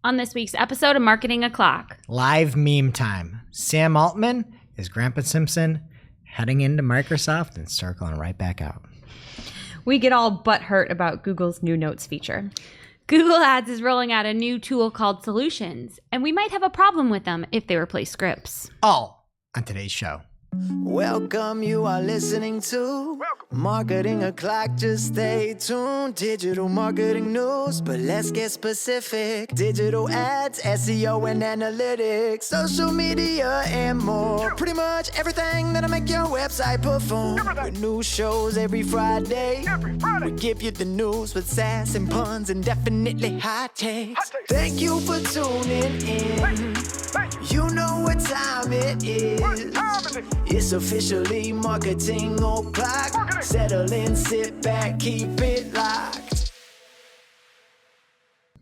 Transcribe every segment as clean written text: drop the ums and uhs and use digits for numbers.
On this week's episode of Marketing O'Clock. Live meme time. Sam Altman is Grandpa Simpson heading into Microsoft and circling right back out. We get all butthurt about Google's new Notes feature. Google Ads is rolling out a new tool called Solutions, and we might have a problem with them if they replace scripts. All on today's show. Welcome, you are listening to Marketing O'Clock. Just stay tuned. Digital marketing news, but let's get specific. Digital ads, SEO and analytics, social media and more. Pretty much everything that'll make your website perform. With new shows every Friday. We give you the news with sass and puns and definitely hot takes. Thank you for tuning in. You know what time it is. It's officially Marketing O'Clock. Settle in, sit back, keep it locked.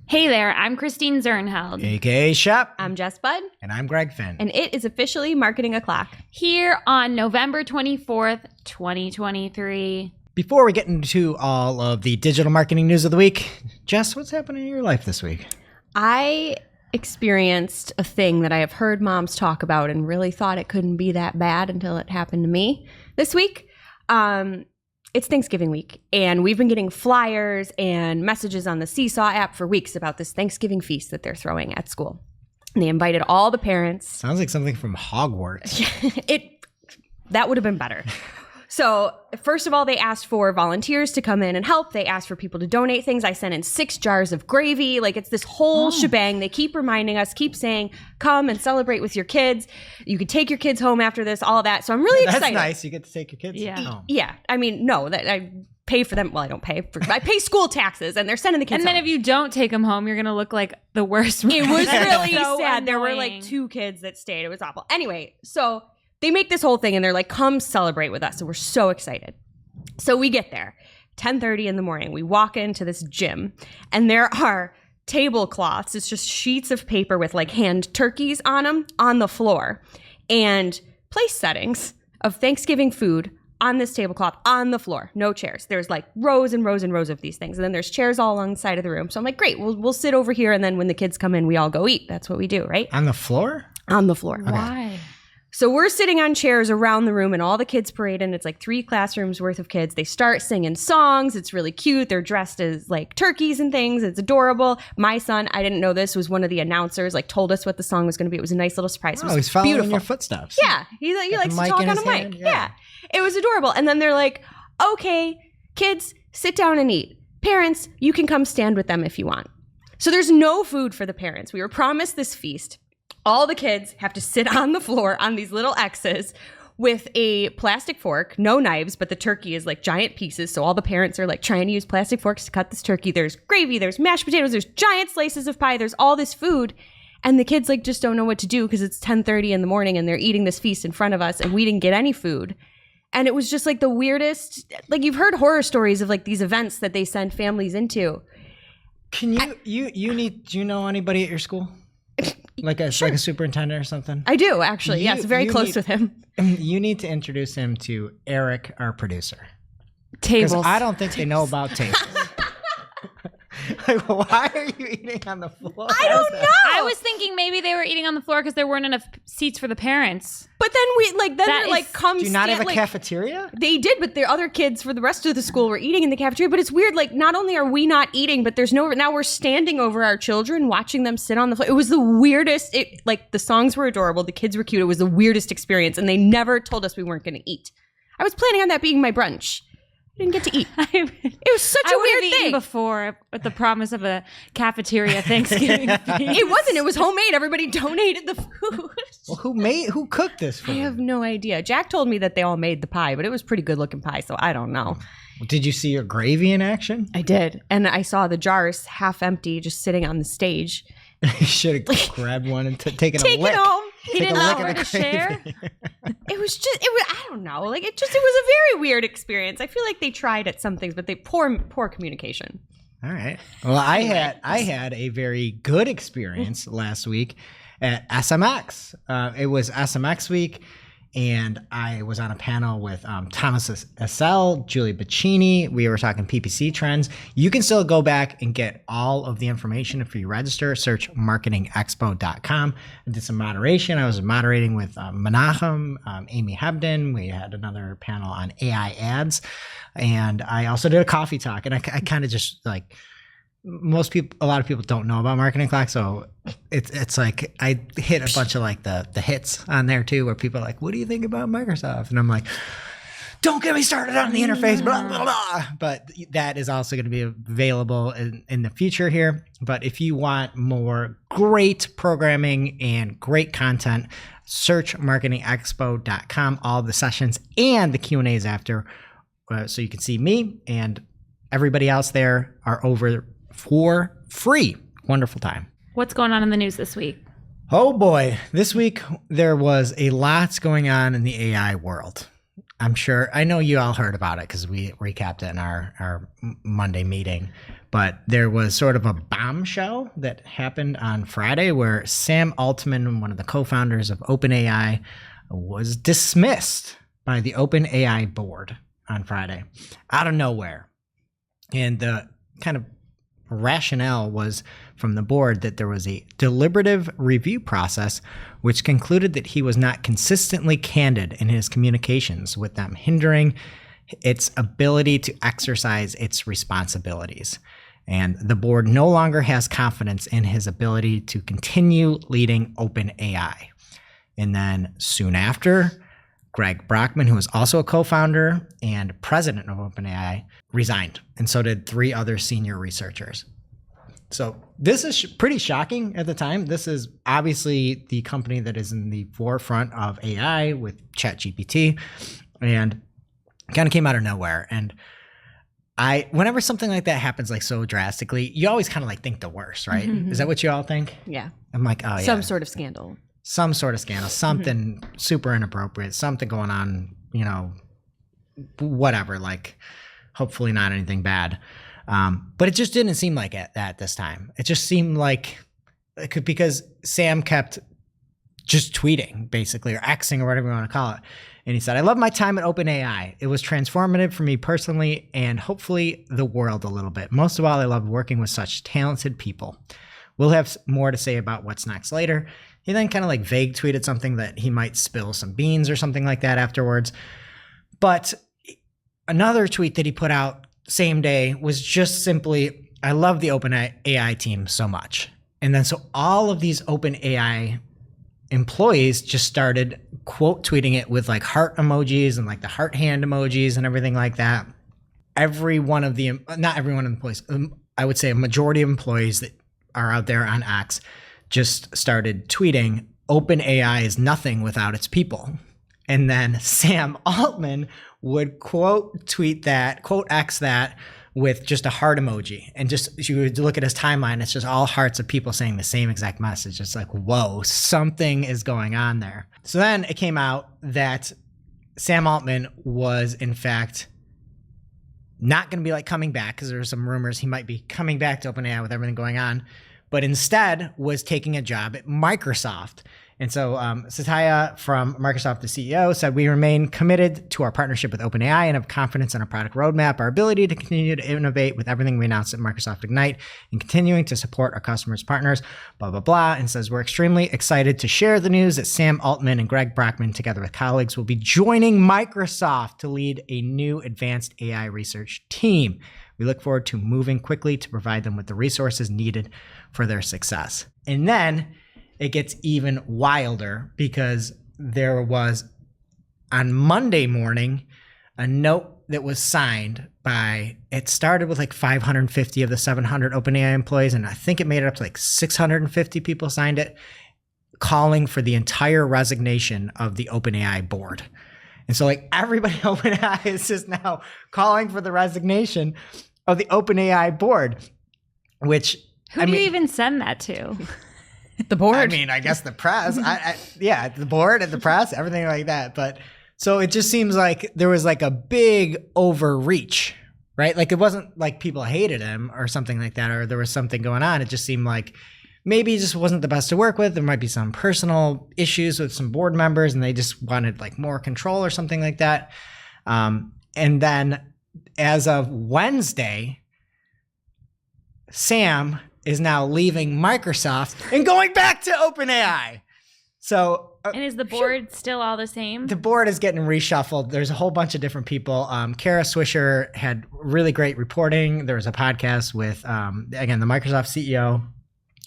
Hey there, I'm Christine Zernheld. AKA Shep. I'm Jess Budd. And I'm Greg Finn. And it is officially Marketing O'Clock. Here on November 24th, 2023. Before we get into all of the digital marketing news of the week, Jess, what's happening in your life this week? I experienced a thing that I have heard moms talk about and really thought it couldn't be that bad until it happened to me this week. It's Thanksgiving week, and we've been getting flyers and messages on the Seesaw app for weeks about this Thanksgiving feast that they're throwing at school. And they invited all the parents. Sounds like something from Hogwarts. That would have been better. So first of all, they asked for volunteers to come in and help. They asked for people to donate things. I sent in 6 jars of gravy. Like, it's this whole shebang. They keep reminding us, keep saying, come and celebrate with your kids. You could take your kids home after this, all of that. So I'm really excited. That's nice. You get to take your kids home. Yeah. I mean, no, that I pay for them. Well, I don't pay. I pay school taxes, and they're sending the kids And then home. if you don't take them home, you're going to look like the worst. It was really So sad. There were annoying. like 2 kids that stayed. It was awful. Anyway, so they make this whole thing and they're like, come celebrate with us. So we're so excited. So we get there, 10:30 in the morning. We walk into this gym and there are tablecloths. It's just sheets of paper with like hand turkeys on them on the floor, and place settings of Thanksgiving food on this tablecloth on the floor. No chairs. There's like rows and rows and rows of these things. And then there's chairs all along the side of the room. So I'm like, great, we'll sit over here. And then when the kids come in, we all go eat. That's what we do, right? On the floor? On the floor. Why? So we're sitting on chairs around the room and all the kids parade in. It's like 3 classrooms worth of kids. They start singing songs. It's really cute. They're dressed as like turkeys and things. It's adorable. My son, I didn't know this, was one of the announcers, like told us what the song was going to be. It was a nice little surprise. It was He's following beautiful. your footsteps. Yeah. He likes to mic talk in on his a mic. hand, Yeah. It was adorable. And then they're like, okay, kids, sit down and eat. Parents, you can come stand with them if you want. So there's no food for the parents. We were promised this feast. All the kids have to sit on the floor on these little X's with a plastic fork, no knives, but the turkey is like giant pieces. So all the parents are like trying to use plastic forks to cut this turkey. There's gravy, there's mashed potatoes, there's giant slices of pie, there's all this food. And the kids like just don't know what to do because it's 10:30 in the morning and they're eating this feast in front of us and we didn't get any food. And it was just like the weirdest, like you've heard horror stories of like these events that they send families into. Can you do you know anybody at your school? Like a superintendent or something? I do, actually. Yes, very close with him. You need to introduce him to Eric, our producer. Tables. Because I don't think they know about tables. Like, why are you eating on the floor? I don't know. I was thinking maybe they were eating on the floor because there weren't enough seats for the parents. But then they're like, come Do you not have a like, cafeteria? They did, but the other kids for the rest of the school were eating in the cafeteria. But it's weird, like, not only are we not eating, but now we're standing over our children, watching them sit on the floor. It was the weirdest, the songs were adorable, the kids were cute, it was the weirdest experience, and they never told us we weren't going to eat. I was planning on that being my brunch. I didn't get to eat. It was such a weird eaten thing. Before with the promise of a cafeteria Thanksgiving feast. It wasn't. It was homemade. Everybody donated the food. Well, who cooked this food? I have no idea. Jack told me that they all made the pie, but it was pretty good looking pie, so I don't know. Did you see your gravy in action? I did. And I saw the jars half empty just sitting on the stage. You should have grabbed one and taken a Take lick. it home. He didn't know where to share. I don't know. Like, it was a very weird experience. I feel like they tried at some things, but they poor communication. All right. Well, I had a very good experience last week at SMX. It was SMX week, And I was on a panel with Thomas Essel, Julie Bacchini. We were talking PPC trends. You can still go back and get all of the information if you register. Search marketingexpo.com. I did some moderation. I was moderating with Menachem, Amy Hebden. We had another panel on AI ads. And I also did a coffee talk. And I kind of just like, a lot of people don't know about Marketing Clock, so it's like I hit a bunch of like the hits on there too, where people are like, "What do you think about Microsoft?" And I'm like, "Don't get me started on the interface." Blah blah blah. But that is also going to be available in the future here. But if you want more great programming and great content, search marketingexpo.com. All the sessions and the Q&As after, so you can see me and everybody else there are over for free. Wonderful time. What's going on in the news this week? Oh boy, this week there was a lot going on in the AI world. I know you all heard about it because we recapped it in our Monday meeting, but there was sort of a bombshell that happened on Friday where Sam Altman, one of the co-founders of OpenAI, was dismissed by the OpenAI board on Friday out of nowhere. And the kind of rationale was from the board that there was a deliberative review process which concluded that he was not consistently candid in his communications with them, hindering its ability to exercise its responsibilities. And the board no longer has confidence in his ability to continue leading OpenAI. And then soon after, Greg Brockman, who was also a co-founder and president of OpenAI, resigned, and so did 3 other senior researchers. So this is pretty shocking at the time. This is obviously the company that is in the forefront of AI with ChatGPT, and kind of came out of nowhere. And whenever something like that happens like so drastically, you always kind of like think the worst, right? Mm-hmm. Is that what you all think? Yeah. I'm like, oh yeah. Some sort of scandal, something super inappropriate, something going on, whatever, like hopefully not anything bad. But it just didn't seem like it at this time. It just seemed like because Sam kept just tweeting basically, or Xing or whatever you want to call it. And he said, "I love my time at OpenAI. It was transformative for me personally and hopefully the world a little bit. Most of all, I love working with such talented people. We'll have more to say about what's next later." He then kind of like vague tweeted something that he might spill some beans or something like that afterwards. But another tweet that he put out same day was just simply, "I love the OpenAI team so much." And then so all of these OpenAI employees just started quote tweeting it with like heart emojis and like the heart hand emojis and everything like that. Not every one of the employees, I would say a majority of employees that are out there on X just started tweeting, "OpenAI is nothing without its people." And then Sam Altman would quote tweet that, quote X that with just a heart emoji. And just, you would look at his timeline, it's just all hearts of people saying the same exact message. It's like, whoa, something is going on there. So then it came out that Sam Altman was in fact not going to be like coming back, because there were some rumors he might be coming back to OpenAI with everything going on, but instead was taking a job at Microsoft. And so Satya from Microsoft, the CEO, said, "We remain committed to our partnership with OpenAI and have confidence in our product roadmap, our ability to continue to innovate with everything we announced at Microsoft Ignite, and continuing to support our customers, partners," blah, blah, blah. And says, "We're extremely excited to share the news that Sam Altman and Greg Brockman, together with colleagues, will be joining Microsoft to lead a new advanced AI research team. We look forward to moving quickly to provide them with the resources needed for their success." And then it gets even wilder, because there was on Monday morning a note that was signed by, it started with like 550 of the 700 OpenAI employees, and I think it made it up to like 650 people signed it, calling for the entire resignation of the OpenAI board. And so like everybody at OpenAI is just now calling for the resignation of the OpenAI board, which Who do you even send that to? The board. I mean, I guess the press. The board and the press, everything like that. But so it just seems like there was like a big overreach, right? Like it wasn't like people hated him or something like that, or there was something going on. It just seemed like maybe just wasn't the best to work with. There might be some personal issues with some board members and they just wanted like more control or something like that. And then as of Wednesday, Sam is now leaving Microsoft and going back to OpenAI. So, And is the board still all the same? the board is getting reshuffled. There's a whole bunch of different people. Kara Swisher had really great reporting. There was a podcast with, again, the Microsoft CEO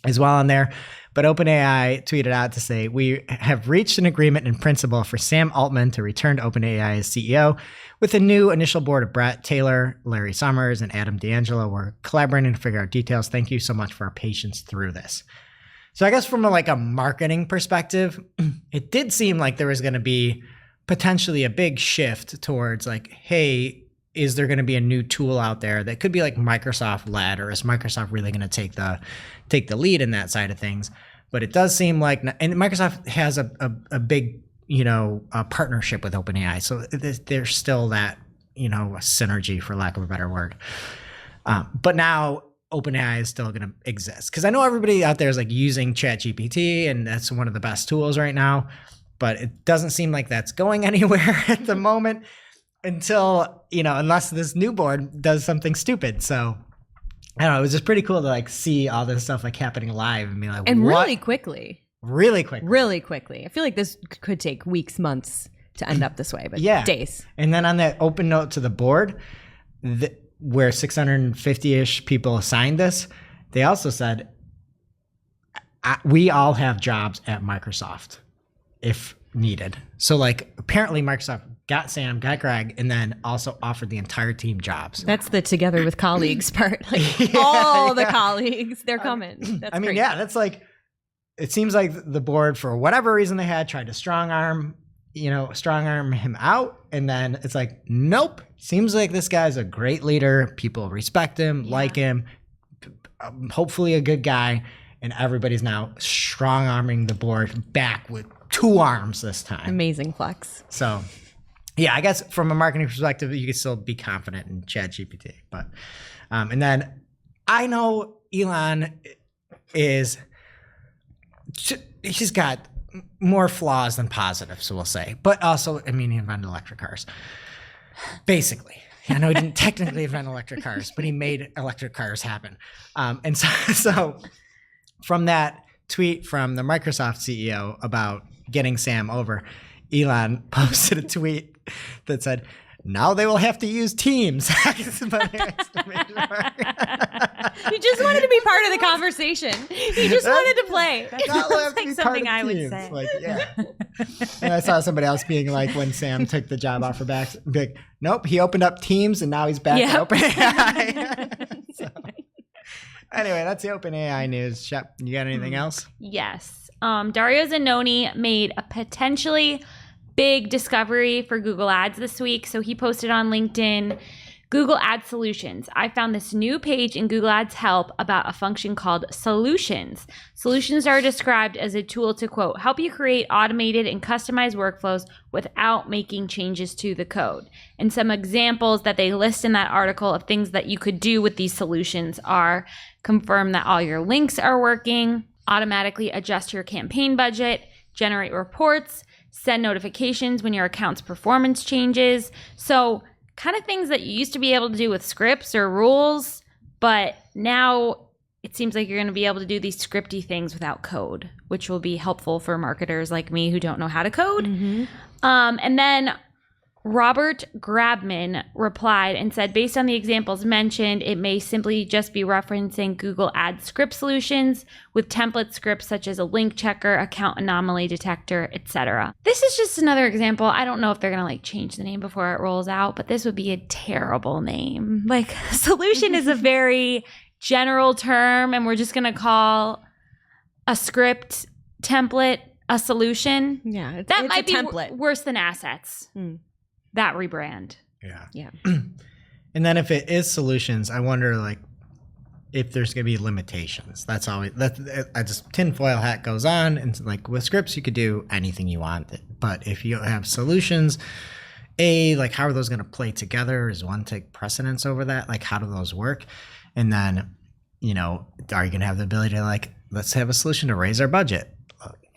as well on there. But OpenAI tweeted out to say, we have reached an agreement in principle for Sam Altman to return to OpenAI as CEO. With a new initial board of Brett Taylor, Larry Summers, and Adam D'Angelo, we're collaborating to figure out details. Thank you so much for our patience through this. So I guess from a marketing perspective, it did seem like there was going to be potentially a big shift towards like, hey, is there going to be a new tool out there that could be like Microsoft led, or is Microsoft really going to take the lead in that side of things? But it does seem like, and Microsoft has a big, a partnership with OpenAI. So there's still that, a synergy, for lack of a better word. But now OpenAI is still going to exist, because I know everybody out there is like using ChatGPT and that's one of the best tools right now, but it doesn't seem like that's going anywhere at the moment until, unless this new board does something stupid. So I don't know. It was just pretty cool to like see all this stuff like happening live and be like, And what? really quickly. Really quick. Really quickly. I feel like this could take weeks, months to end up this way, but Yeah. days. And then on that open note to the board, where 650-ish people signed this, they also said, we all have jobs at Microsoft if needed. So like apparently Microsoft got Sam, got Greg, and then also offered the entire team jobs. That's the together with colleagues part. Like all the colleagues, they're coming. That's great. That's like, it seems like the board, for whatever reason they had, tried to strong arm him out. And then it's like, nope. Seems like this guy's a great leader. People respect him, like him, hopefully a good guy. And everybody's now strong arming the board back with 2 arms this time. Amazing flex. So, yeah, I guess from a marketing perspective, you can still be confident in ChatGPT. But, and then I know Elon he's got more flaws than positives, so we'll say. But also, he invented electric cars. Basically. I know he didn't technically invent electric cars, but he made electric cars happen. And so from that tweet from the Microsoft CEO about getting Sam over, Elon posted a tweet that said, now they will have to use Teams. He just wanted to be part of the conversation. He just wanted to play. That's not like something I would say. Like, yeah. And I saw somebody else being like, when Sam took the job offer back, big, nope, he opened up Teams and now he's back to OpenAI. So, anyway, that's the OpenAI news. Shep, you got anything else? Yes. Dario Zannoni made a potentially big discovery for Google Ads this week. So he posted on LinkedIn, Google Ad Solutions. I found this new page in Google Ads Help about a function called Solutions. Solutions are described as a tool to, quote, help you create automated and customized workflows without making changes to the code. And some examples that they list in that article of things that you could do with these solutions are confirm that all your links are working, automatically adjust your campaign budget, generate reports, send notifications when your account's performance changes. So kind of things that you used to be able to do with scripts or rules, but now it seems like you're going to be able to do these scripty things without code, which will be helpful for marketers like me who don't know how to code. Mm-hmm. And then Robert Grabman replied and said, based on the examples mentioned, it may simply just be referencing Google Ads script solutions with template scripts such as a link checker, account anomaly detector, etc. This is just another example. I don't know if they're going to change the name before it rolls out, but this would be a terrible name. Solution is a very general term, and we're just going to call a script template a solution. Yeah, That it's might a be template. worse than assets. That rebrand. Yeah. And then if it is solutions, I wonder if there's going to be limitations. That's always I just tinfoil hat goes on, and with scripts you could do anything you want. But if you have solutions, how are those going to play together? Does one take precedence over that? How do those work? And then, are you going to have the ability to let's have a solution to raise our budget.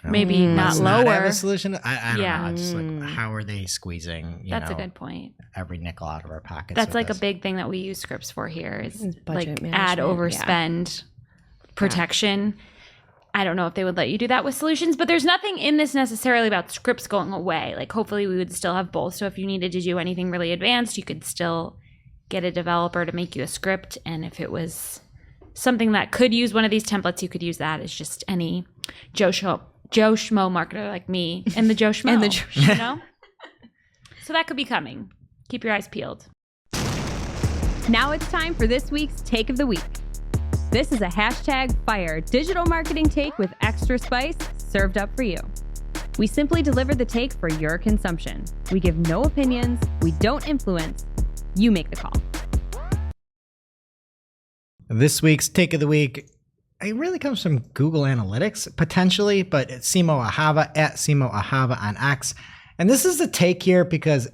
Maybe not let's not have lower. a solution. I don't Yeah. know. It's just like, how are they squeezing, That's a good point. every nickel out of our pockets? That's with like this? a big thing that we use scripts for here is budget like ad management, overspend protection. I don't know if they would let you do that with solutions, but there's nothing in this necessarily about scripts going away. Like hopefully we would still have both. So if you needed to do anything really advanced, you could still get a developer to make you a script. And if it was something that could use one of these templates, you could use that as just any Joe Schmo marketer like me and the Joe Schmo. And the Joe Schmo. You know? So that could be coming. Keep your eyes peeled. Now it's time for this week's Take of the Week. This is a #fire digital marketing take with extra spice served up for you. We simply deliver the take for your consumption. We give no opinions. We don't influence. You make the call. This week's Take of the Week, it really comes from Google Analytics, potentially, but it's Simo Ahava, at Simo Ahava on X. And this is the take here because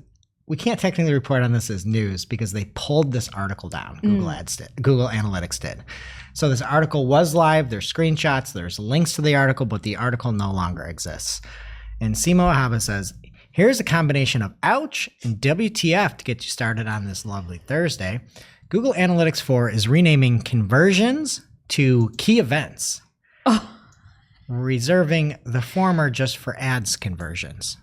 we can't technically report on this as news because they pulled this article down. Google Analytics did. So this article was live. There's screenshots. There's links to the article, but the article no longer exists. And Simo Ahava says, here's a combination of ouch and WTF to get you started on this lovely Thursday. Google Analytics 4 is renaming conversions to key events, reserving the former just for ads conversions.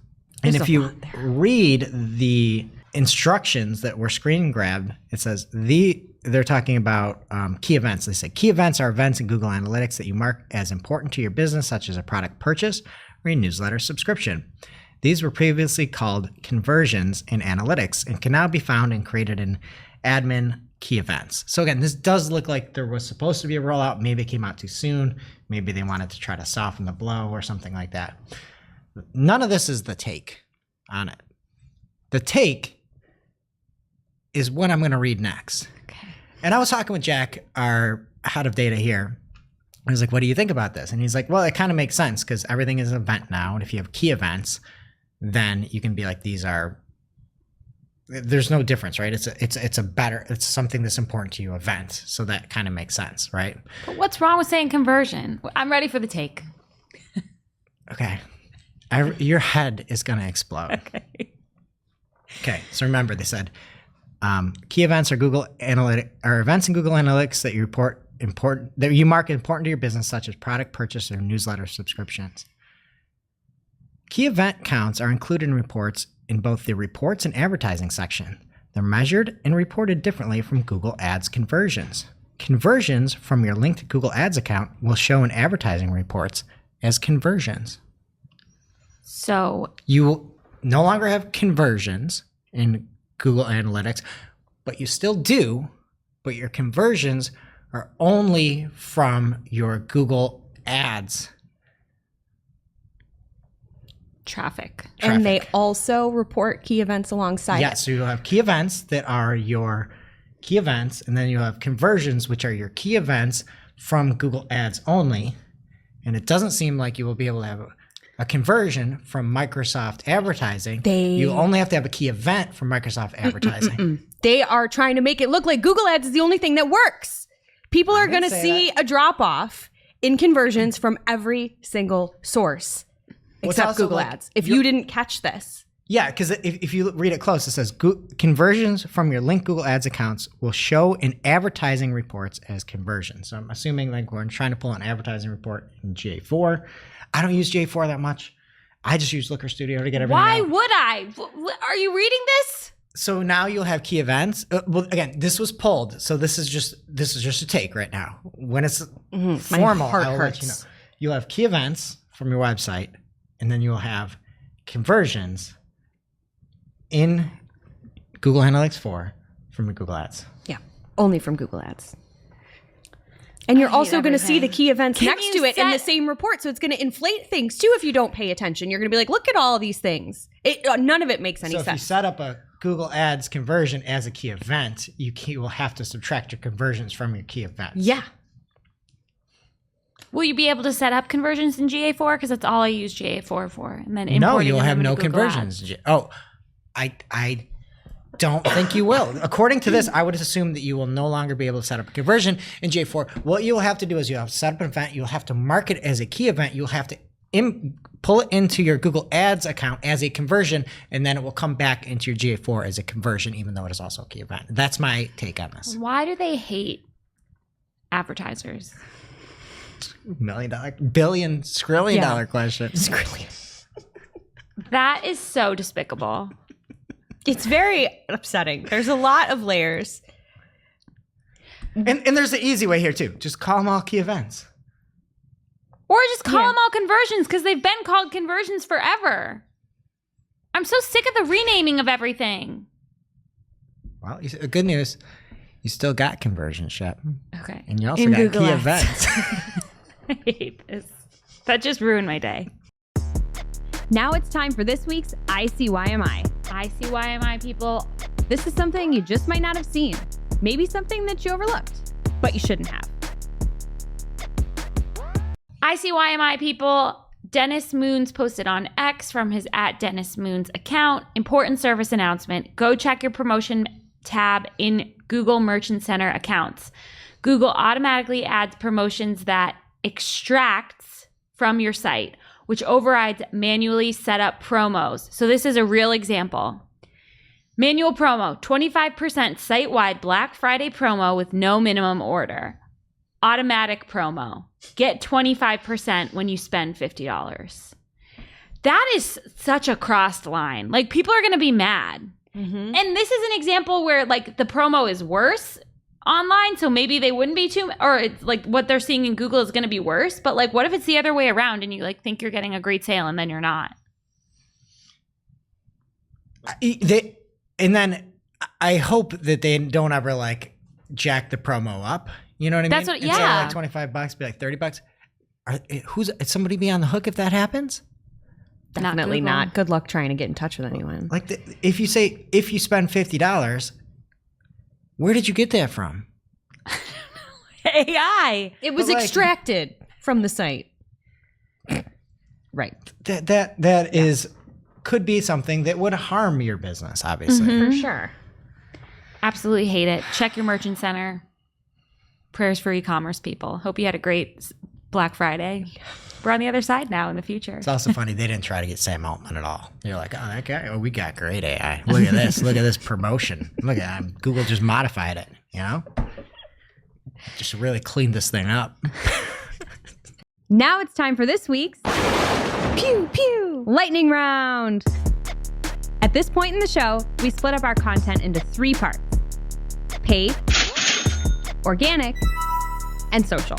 And if you read the instructions that were screen grabbed, it says they're talking about key events. They say key events are events in Google Analytics that you mark as important to your business, such as a product purchase or a newsletter subscription. These were previously called conversions in analytics and can now be found and created in admin key events. So again, this does look like there was supposed to be a rollout. Maybe it came out too soon. Maybe they wanted to try to soften the blow or something like that. None of this is the take on it. The take is what I'm going to read next. Okay. And I was talking with Jack, our head of data here. I was like, what do you think about this? And he's like, well, it kind of makes sense because everything is an event now. And if you have key events, then you can be like, there's no difference, right? It's something that's important to you event. So that kind of makes sense, right? But what's wrong with saying conversion? I'm ready for the take. Okay. Your head is going to explode. Okay. So remember, they said key events are events in Google Analytics that you mark important to your business, such as product purchase or newsletter subscriptions. Key event counts are included in reports in both the reports and advertising section. They're measured and reported differently from Google Ads conversions. Conversions from your linked Google Ads account will show in advertising reports as conversions. So you no longer have conversions in Google Analytics, but you still do, but your conversions are only from your Google Ads traffic. And they also report key events alongside it. So you'll have key events that are your key events, and then you'll have conversions, which are your key events from Google Ads only. And it doesn't seem like you will be able to have a conversion from Microsoft advertising. You only have to have a key event from Microsoft advertising. They are trying to make it look like Google Ads is the only thing that works. People are going to see a drop off in conversions from every single source except Google Ads. If you didn't catch this. Yeah, because if you read it close, it says conversions from your linked Google Ads accounts will show in advertising reports as conversions. So I'm assuming like we're trying to pull an advertising report in GA4. I don't use GA4 that much. I just use Looker Studio to get everything Why out. would I? Are you reading this? So now you'll have key events. Well, again, this was pulled, so this is just a take right now. When it's formal, I'll let you know. You'll have key events from your website, and then you'll have conversions in Google Analytics 4 from your Google Ads. Yeah, only from Google Ads. And you're also going to see the key events next to it in the same report. So it's going to inflate things too if you don't pay attention. You're going to be like, look at all these things. None of it makes any sense. So if you set up a Google Ads conversion as a key event, you will have to subtract your conversions from your key events. Yeah. Will you be able to set up conversions in GA4? Because that's all I use GA4 for. And then No, importing you'll them have into no Google conversions. Ads. Oh, I don't think you will. According to this, I would assume that you will no longer be able to set up a conversion in GA4. What you'll have to do is you'll have to set up an event. You'll have to mark it as a key event. You'll have to pull it into your Google Ads account as a conversion, and then it will come back into your GA4 as a conversion, even though it is also a key event. That's my take on this. Why do they hate advertisers? $1 million, billion, skrillion dollar question. That is so despicable. It's very upsetting. There's a lot of layers. And there's the easy way here too. Just call them all key events. Or just call them all conversions because they've been called conversions forever. I'm so sick of the renaming of everything. Well, good news. You still got conversion, Shep. Okay. And you also In got Google key Ads. events. I hate this. That just ruined my day. Now it's time for this week's ICYMI. ICYMI people. This is something you just might not have seen. Maybe something that you overlooked, but you shouldn't have. ICYMI people. Dennis Moons posted on X from his @DennisMoons account. Important service announcement. Go check your promotion tab in Google Merchant Center accounts. Google automatically adds promotions that extracts from your site, which overrides manually set up promos. So this is a real example. Manual promo, 25% site-wide Black Friday promo with no minimum order. Automatic promo, get 25% when you spend $50. That is such a crossed line. Like, people are going to be mad. Mm-hmm. And this is an example where, like, the promo is worse online, so maybe they wouldn't be too, or it's like what they're seeing in Google is going to be worse. But like, what if it's the other way around and you like think you're getting a great sale and then you're not? And then I hope that they don't ever like jack the promo up. You know what I mean? That's what- Instead yeah. of like $25, be like $30. Is somebody be on the hook if that happens? Definitely Google. not. Good luck trying to get in touch with anyone. Like if you spend $50, where did you get that from? AI. It was But, like- extracted from the site. Right. That is could be something that would harm your business, obviously. For sure. Absolutely hate it. Check your merchant center. Prayers for e-commerce people. Hope you had a great Black Friday. We're on the other side now in the future. It's also funny they didn't try to get Sam Altman at all. You're like, oh, that guy. Oh, we got great AI. Look at this. Look at this promotion. Look at that. Google just modified it. You know, just really cleaned this thing up. Now it's time for this week's Pew, pew. lightning round. At this point in the show, we split up our content into 3 parts: paid, organic, and social.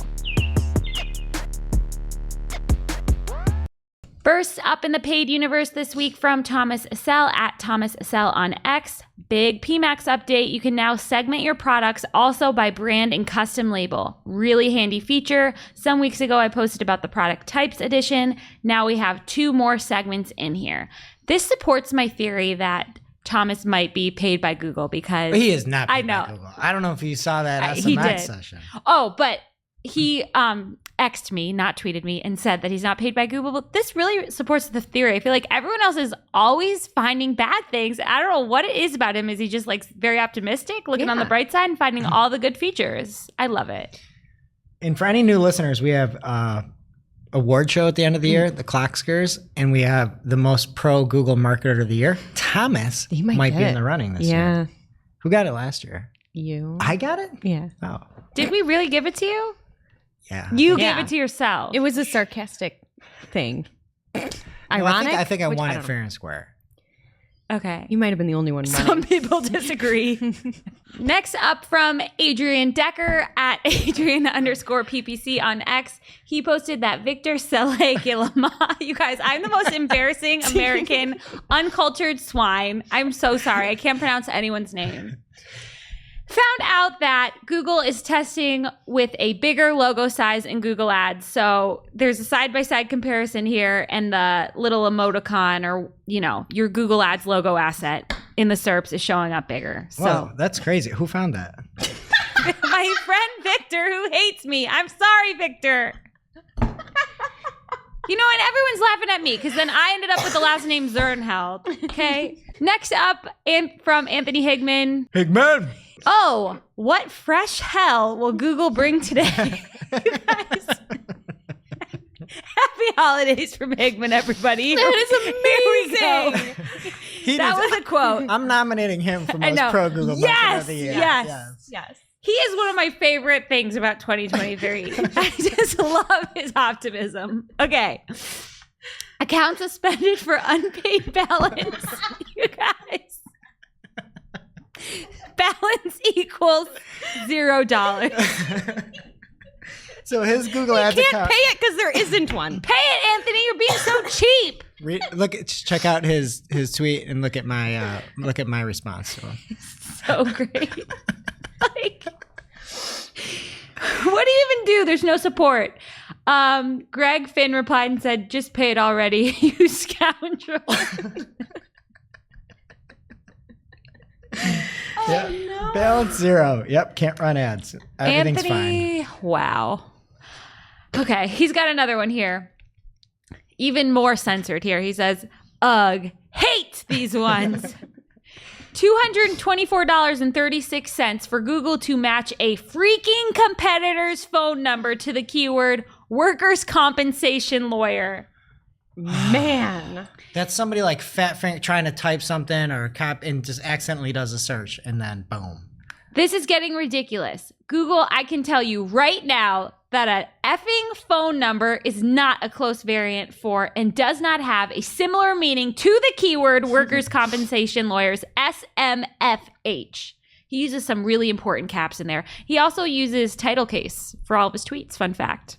First up in the paid universe this week from Thomas Assell @Thomas Assell on X. Big PMAX update. You can now segment your products also by brand and custom label. Really handy feature. Some weeks ago, I posted about the product types edition. Now we have 2 more segments in here. This supports my theory that Thomas might be paid by Google because He is not. I paid know. by Google. I don't know if you saw that He SMX did. session. Oh, but he X'd me, not tweeted me, and said that he's not paid by Google. But this really supports the theory. I feel like everyone else is always finding bad things. I don't know what it is about him. Is he just like very optimistic, looking on the bright side and finding all the good features? I love it. And for any new listeners, we have award show at the end of the year, the Clockskers, and we have the most pro Google marketer of the year. Thomas He might might get be in it. the running this Yeah. year. Who got it last year? You. I got it? Yeah. Oh, Did we really give it to you? yeah. You Yeah. gave it to yourself. It was a sarcastic thing. Well, Ironic. I think I which won don't it know. fair and square. Okay. You might have been the only one running. Some people disagree. Next up from Adrian Decker @Adrian_PPC on X. He posted that Victor Sele-Guillemot. You guys, I'm the most embarrassing American uncultured swine. I'm so sorry. I can't pronounce anyone's name. Found out that Google is testing with a bigger logo size in Google Ads. So there's a side-by-side comparison here, and the little emoticon or, you know, your Google Ads logo asset in the SERPs is showing up bigger. So Whoa, that's crazy. Who found that? my friend Victor, who hates me. I'm sorry, Victor. You know, and everyone's laughing at me because then I ended up with the last name Zernheld. Okay. Next up, from Anthony Higman. Higman. Oh, what fresh hell will Google bring today? You guys. Happy holidays from Higman, everybody. That is amazing. That was a quote. I'm nominating him for I most know. pro Google marketer of the year. Yes. He is one of my favorite things about 2023. I just love his optimism. Okay. Account suspended for unpaid balance. You guys. Balance equals $0. So his Google Ads Can't account. pay it because there isn't one. Pay it, Anthony. You're being so cheap. Check out his tweet and look at my response to him. So great. Like, what do you even do? There's no support. Greg Finn replied and said, just pay it already, you scoundrel. No. Balance 0. Yep, can't run ads. Everything's Anthony, wow. Okay, he's got another one here. Even more censored here. He says, ugh, hate these ones. $224.36 for Google to match a freaking competitor's phone number to the keyword workers' compensation lawyer. Man. That's somebody like Fat Frank trying to type something or cop and just accidentally does a search and then boom. This is getting ridiculous. Google, I can tell you right now that a effing phone number is not a close variant for and does not have a similar meaning to the keyword workers' compensation lawyers, SMFH. He uses some really important caps in there. He also uses title case for all of his tweets. Fun fact.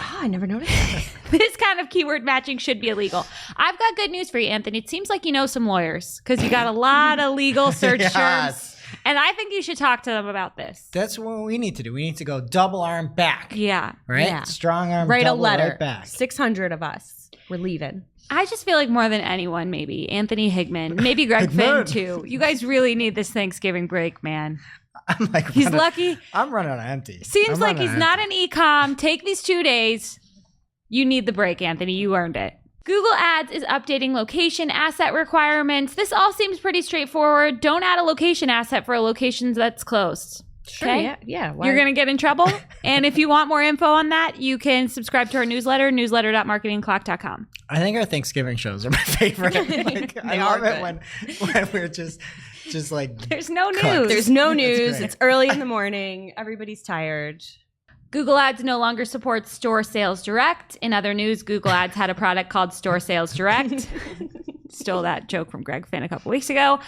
Oh, I never noticed that. This kind of keyword matching should be illegal. I've got good news for you, Anthony. It seems like you know some lawyers because you got a lot of legal search terms. And I think you should talk to them about this. That's what we need to do. We need to go double arm back. Yeah. Right? Yeah. Strong arm, Write a double letter. right back. 600 of us. We're leaving. I just feel like more than anyone, maybe Anthony Higman, maybe Greg Finn too. You guys really need this Thanksgiving break, man. I'm like, He's lucky. I'm running on empty. Seems like he's not an e-com. Take these 2 days. You need the break, Anthony. You earned it. Google Ads is updating location asset requirements. This all seems pretty straightforward. Don't add a location asset for a location that's closed. Sure, Okay? yeah. Why? You're going to get in trouble. And if you want more info on that, you can subscribe to our newsletter, newsletter.marketingclock.com. I think our Thanksgiving shows are my favorite. Like, I love it when we're just like There's no news. cooked. There's no That's news. great. It's early in the morning. Everybody's tired. Google Ads no longer supports Store Sales Direct. In other news, Google Ads had a product called Store Sales Direct. Stole that joke from Greg Finn a couple weeks ago.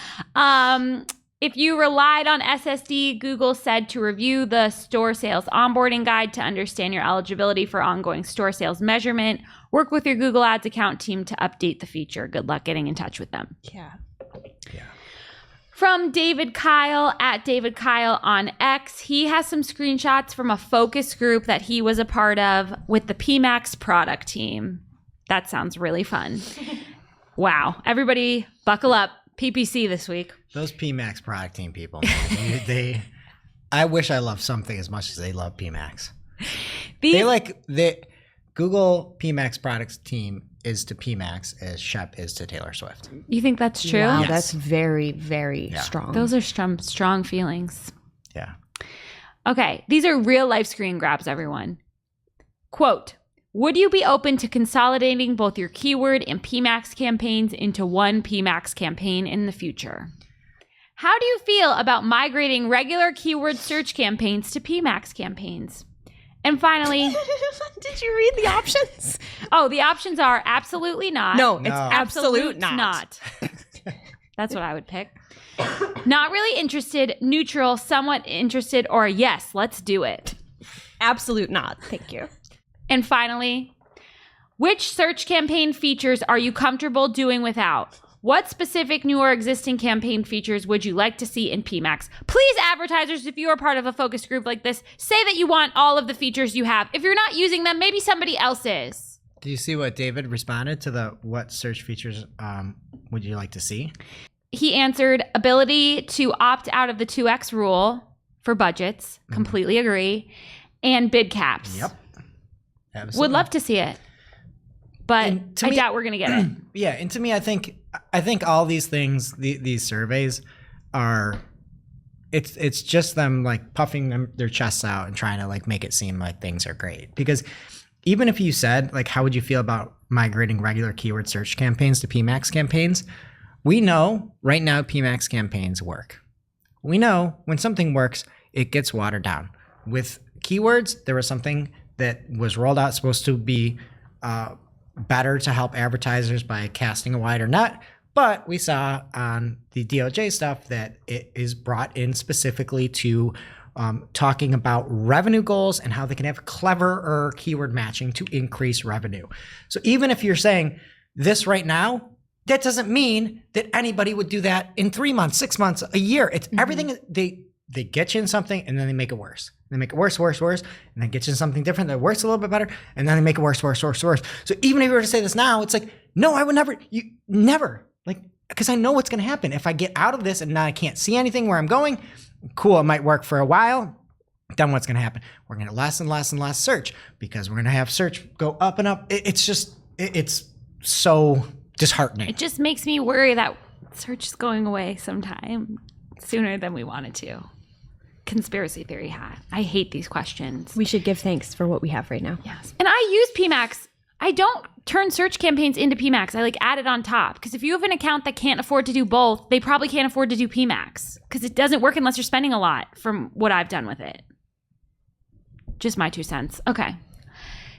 If you relied on SSD, Google said to review the store sales onboarding guide to understand your eligibility for ongoing store sales measurement. Work with your Google Ads account team to update the feature. Good luck getting in touch with them. Yeah. From David Kyle at David Kyle on X, he has some screenshots from a focus group that he was a part of with the PMax product team. That sounds really fun. Wow. Everybody buckle up. PPC this week. Those PMax product team people, man, they I wish I loved something as much as they love PMax. Google PMax products team is to PMax as Shep is to Taylor Swift. You think that's true? Wow, Yes. that's very, very strong. Those are strong feelings. Yeah. Okay, these are real life screen grabs, everyone. Quote, would you be open to consolidating both your keyword and PMax campaigns into one PMax campaign in the future? How do you feel about migrating regular keyword search campaigns to PMax campaigns? And finally, Did you read the options? oh, the options are absolutely not. No, it's No. absolute not. That's what I would pick. Not really interested, neutral, somewhat interested, or yes, let's do it. Absolute not. Thank you. And finally, which search campaign features are you comfortable doing without? What specific new or existing campaign features would you like to see in PMax? Please, advertisers, if you are part of a focus group like this, say that you want all of the features you have. If you're not using them, maybe somebody else is. Do you see what David responded to the what search features would you like to see? He answered ability to opt out of the 2x rule for budgets. Completely agree. And bid caps. Yep. Absolutely. Would love to see it. but And to I me- doubt we're going to get it. Yeah, and to me, I think all these things, these surveys, are it's just them like puffing their chests out and trying to like make it seem like things are great. Because even if you said like, how would you feel about migrating regular keyword search campaigns to PMAX campaigns? We know right now PMAX campaigns work. We know when something works, it gets watered down. With keywords, there was something that was rolled out supposed to be better to help advertisers by casting a wider net. But we saw on the DOJ stuff that it is brought in specifically to talking about revenue goals and how they can have cleverer keyword matching to increase revenue. So even if you're saying this right now, that doesn't mean that anybody would do that in 3 months, 6 months, a year. It's everything. They get you in something and then they make it worse. They make it worse, worse, worse, and then get you in something different that works a little bit better, and then they make it worse, worse, worse, worse. So even if you were to say this now, it's like, no, I would never, like, because I know what's going to happen. If I get out of this and now I can't see anything where I'm going, cool, it might work for a while. Then what's going to happen? We're going to less and less and less search because we're going to have search go up and up. It's so disheartening. It just makes me worry that search is going away sometime sooner than we want it to. Conspiracy theory hat. I hate these questions. We should give thanks for what we have right now. Yes. And I use PMAX. I don't turn search campaigns into PMAX. I like add it on top. Because if you have an account that can't afford to do both, they probably can't afford to do PMAX. Because it doesn't work unless you're spending a lot from what I've done with it. Just my 2 cents. Okay.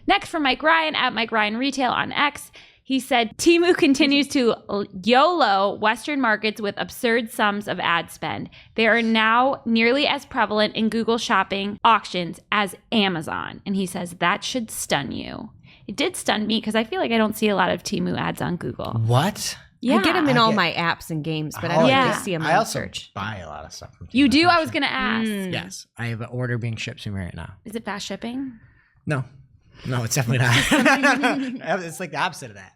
Next from Mike Ryan at Mike Ryan Retail on X. He said, Temu continues to YOLO Western markets with absurd sums of ad spend. They are now nearly as prevalent in Google shopping auctions as Amazon. And he says, that should stun you. It did stun me because I feel like I don't see a lot of Temu ads on Google. What? Yeah. I get them in all my apps and games, but I don't Yeah. get to see them I on also search. buy a lot of stuff from You Temu, do? I was actually. going to ask. Yes, I have an order being shipped to me right now. Is it fast shipping? No, it's definitely not. It's like the opposite of that.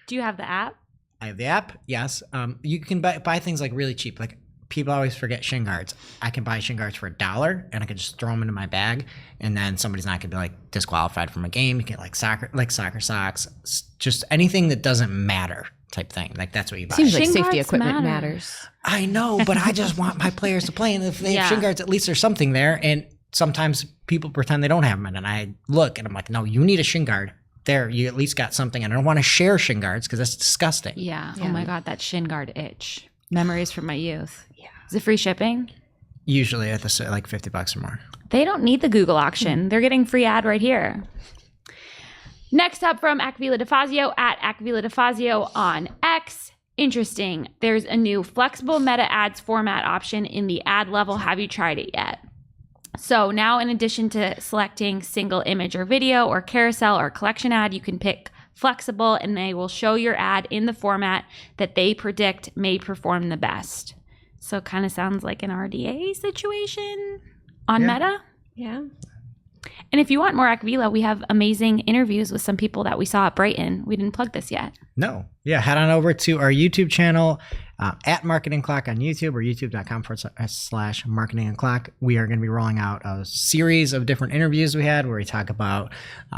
Do you have the app? I have the app. Yes. You can buy things like really cheap. Like people always forget shin guards. I can buy shin guards for $1 and I can just throw them into my bag. And then somebody's not going to be like disqualified from a game. You get like soccer socks, just anything that doesn't matter type thing. Like that's what you buy. Seems like Shin safety guards equipment matter. matters. I know, but I just want my players to play. And if they have shin guards, at least there's something there. And sometimes people pretend they don't have them. And I look and I'm like, no, you need a shin guard. There, you at least got something. And I don't want to share shin guards because that's disgusting. Yeah. Oh my God, that shin guard itch. Memories from my youth. Yeah. Is it free shipping? Usually at the like $50 or more. They don't need the Google auction. They're getting free ad right here. Next up from Acvila DeFazio at Acvila DeFazio on X. Interesting. There's a new flexible meta ads format option in the ad level. Have you tried it yet? So now in addition to selecting single image or video or carousel or collection ad, you can pick flexible and they will show your ad in the format that they predict may perform the best. So it kind of sounds like an RDA situation on Meta. Yeah. And if you want more Acvila, we have amazing interviews with some people that we saw at Brighton. We didn't plug this yet. No. Yeah. Head on over to our YouTube channel at Marketing Clock on YouTube or youtube.com/Marketing Clock. We are going to be rolling out a series of different interviews we had where we talk about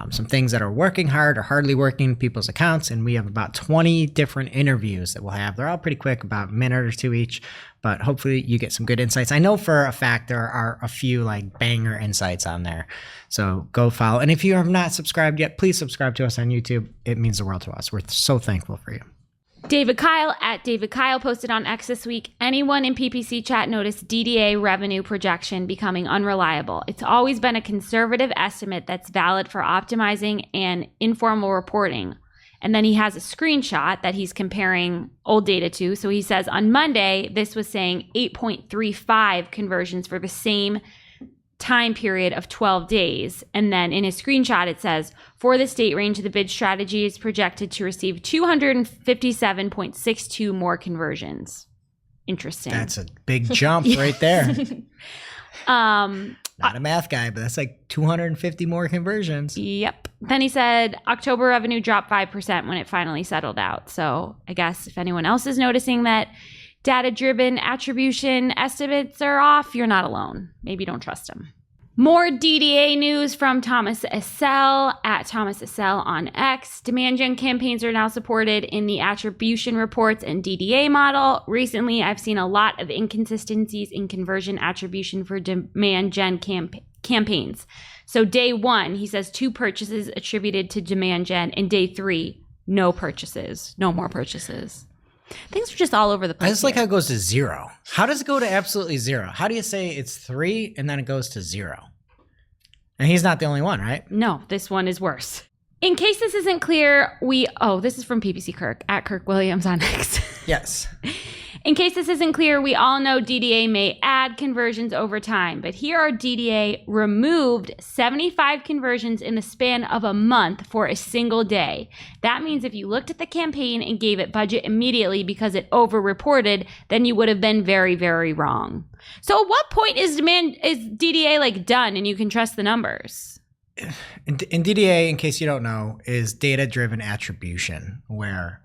some things that are working hard or hardly working in people's accounts. And we have about 20 different interviews that we'll have. They're all pretty quick, about a minute or two each. But hopefully you get some good insights. I know for a fact there are a few like banger insights on there. So go follow. And if you have not subscribed yet, please subscribe to us on YouTube. It means the world to us. We're so thankful for you. David Kyle at David Kyle posted on X this week. Anyone in PPC chat noticed DDA revenue projection becoming unreliable? It's always been a conservative estimate that's valid for optimizing and informal reporting. And then he has a screenshot that he's comparing old data to. So he says on Monday, this was saying 8.35 conversions for the same time period of 12 days. And then in his screenshot, it says, for this date range, the bid strategy is projected to receive 257.62 more conversions. Interesting. That's a big jump right there. Not a math guy, but that's like 250 more conversions. Yep. Then he said October revenue dropped 5% when it finally settled out. So I guess if anyone else is noticing that data-driven attribution estimates are off, you're not alone. Maybe don't trust them. More DDA news from Thomas Essel at Thomas Essel on X. Demand gen campaigns are now supported in the attribution reports and DDA model. Recently, I've seen a lot of inconsistencies in conversion attribution for demand gen campaigns. So day 1, he says 2 purchases attributed to demand gen, and day 3, no purchases, no more purchases. Things are just all over the place. I just like how it goes to 0. How does it go to absolutely 0? How do you say it's 3 and then it goes to 0? And he's not the only one, right? No, this one is worse. In case this isn't clear, this is from PPC Kirk, at Kirk Williams on X. Yes. In case this isn't clear, we all know DDA may add conversions over time, but here our DDA removed 75 conversions in the span of a month for a single day. That means if you looked at the campaign and gave it budget immediately because it over-reported, then you would have been very, very wrong. So at what point is DDA like done and you can trust the numbers? In DDA, in case you don't know, is data-driven attribution, where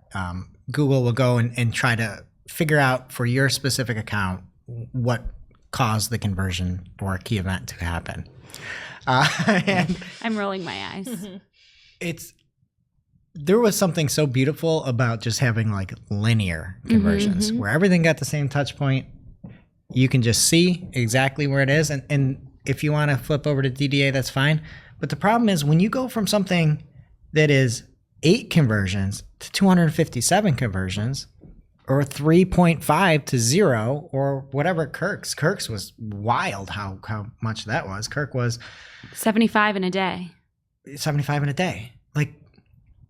Google will go and try to figure out for your specific account what caused the conversion or key event to happen. And I'm rolling my eyes. there was something so beautiful about just having like linear conversions where everything got the same touch point. You can just see exactly where it is. And if you want to flip over to DDA, that's fine. But the problem is when you go from something that is 8 conversions to 257 conversions, or 3.5 to 0, or whatever Kirk's was wild how much that was. Kirk was 75 in a day. 75 in a day. Like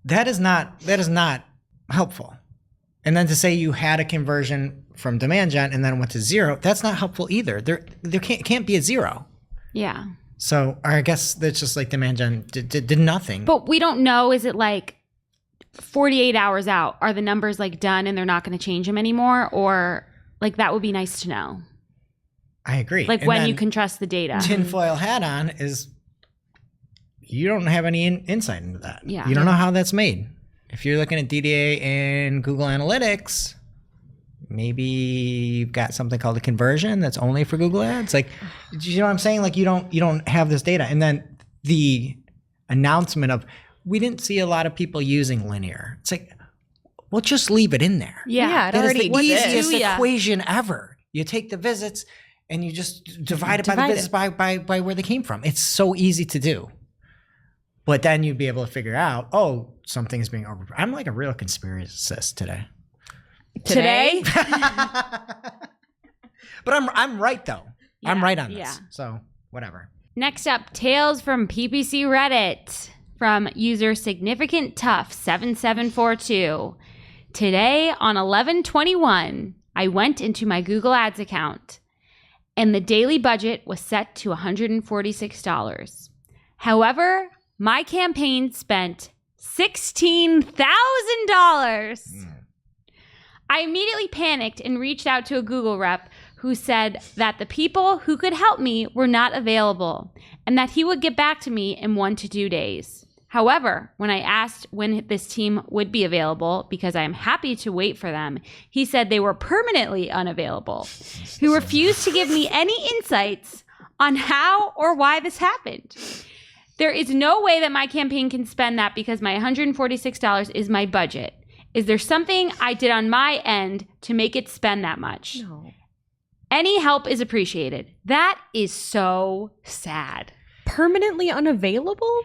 that is not helpful. And then to say you had a conversion from demand gen and then went to 0, that's not helpful either. There can't be a 0. Yeah. So I guess that's just like demand gen did nothing. But we don't know, is it like 48 hours out, are the numbers like done and they're not going to change them anymore? Or like that would be nice to know. I agree. Like and when you can trust the data. Tinfoil hat on is you don't have any insight into that. Yeah. You don't know how that's made. If you're looking at DDA and Google Analytics, maybe you've got something called a conversion that's only for Google Ads. Like, do you know what I'm saying? Like you don't have this data. And then the announcement of, we didn't see a lot of people using linear. It's like, well, just leave it in there. Yeah. it That is already the easiest exists. equation ever. You take the visits and you just divide it by the visits by where they came from. It's so easy to do. But then you'd be able to figure out, oh, something is being over. I'm like a real conspiracist today. Today? But I'm right though. I'm Yeah, right on this. yeah. So whatever. Next up, tales from PPC Reddit from user Significant Tough 7742. Today on 11/21, I went into my Google Ads account and the daily budget was set to $146. However, my campaign spent $16,000. I immediately panicked and reached out to a Google rep who said that the people who could help me were not available and that he would get back to me in 1 to 2 days. However, when I asked when this team would be available, because I am happy to wait for them, he said they were permanently unavailable. He refused to give me any insights on how or why this happened. There is no way that my campaign can spend that because my $146 is my budget. Is there something I did on my end to make it spend that much? No. Any help is appreciated. That is so sad. Permanently unavailable?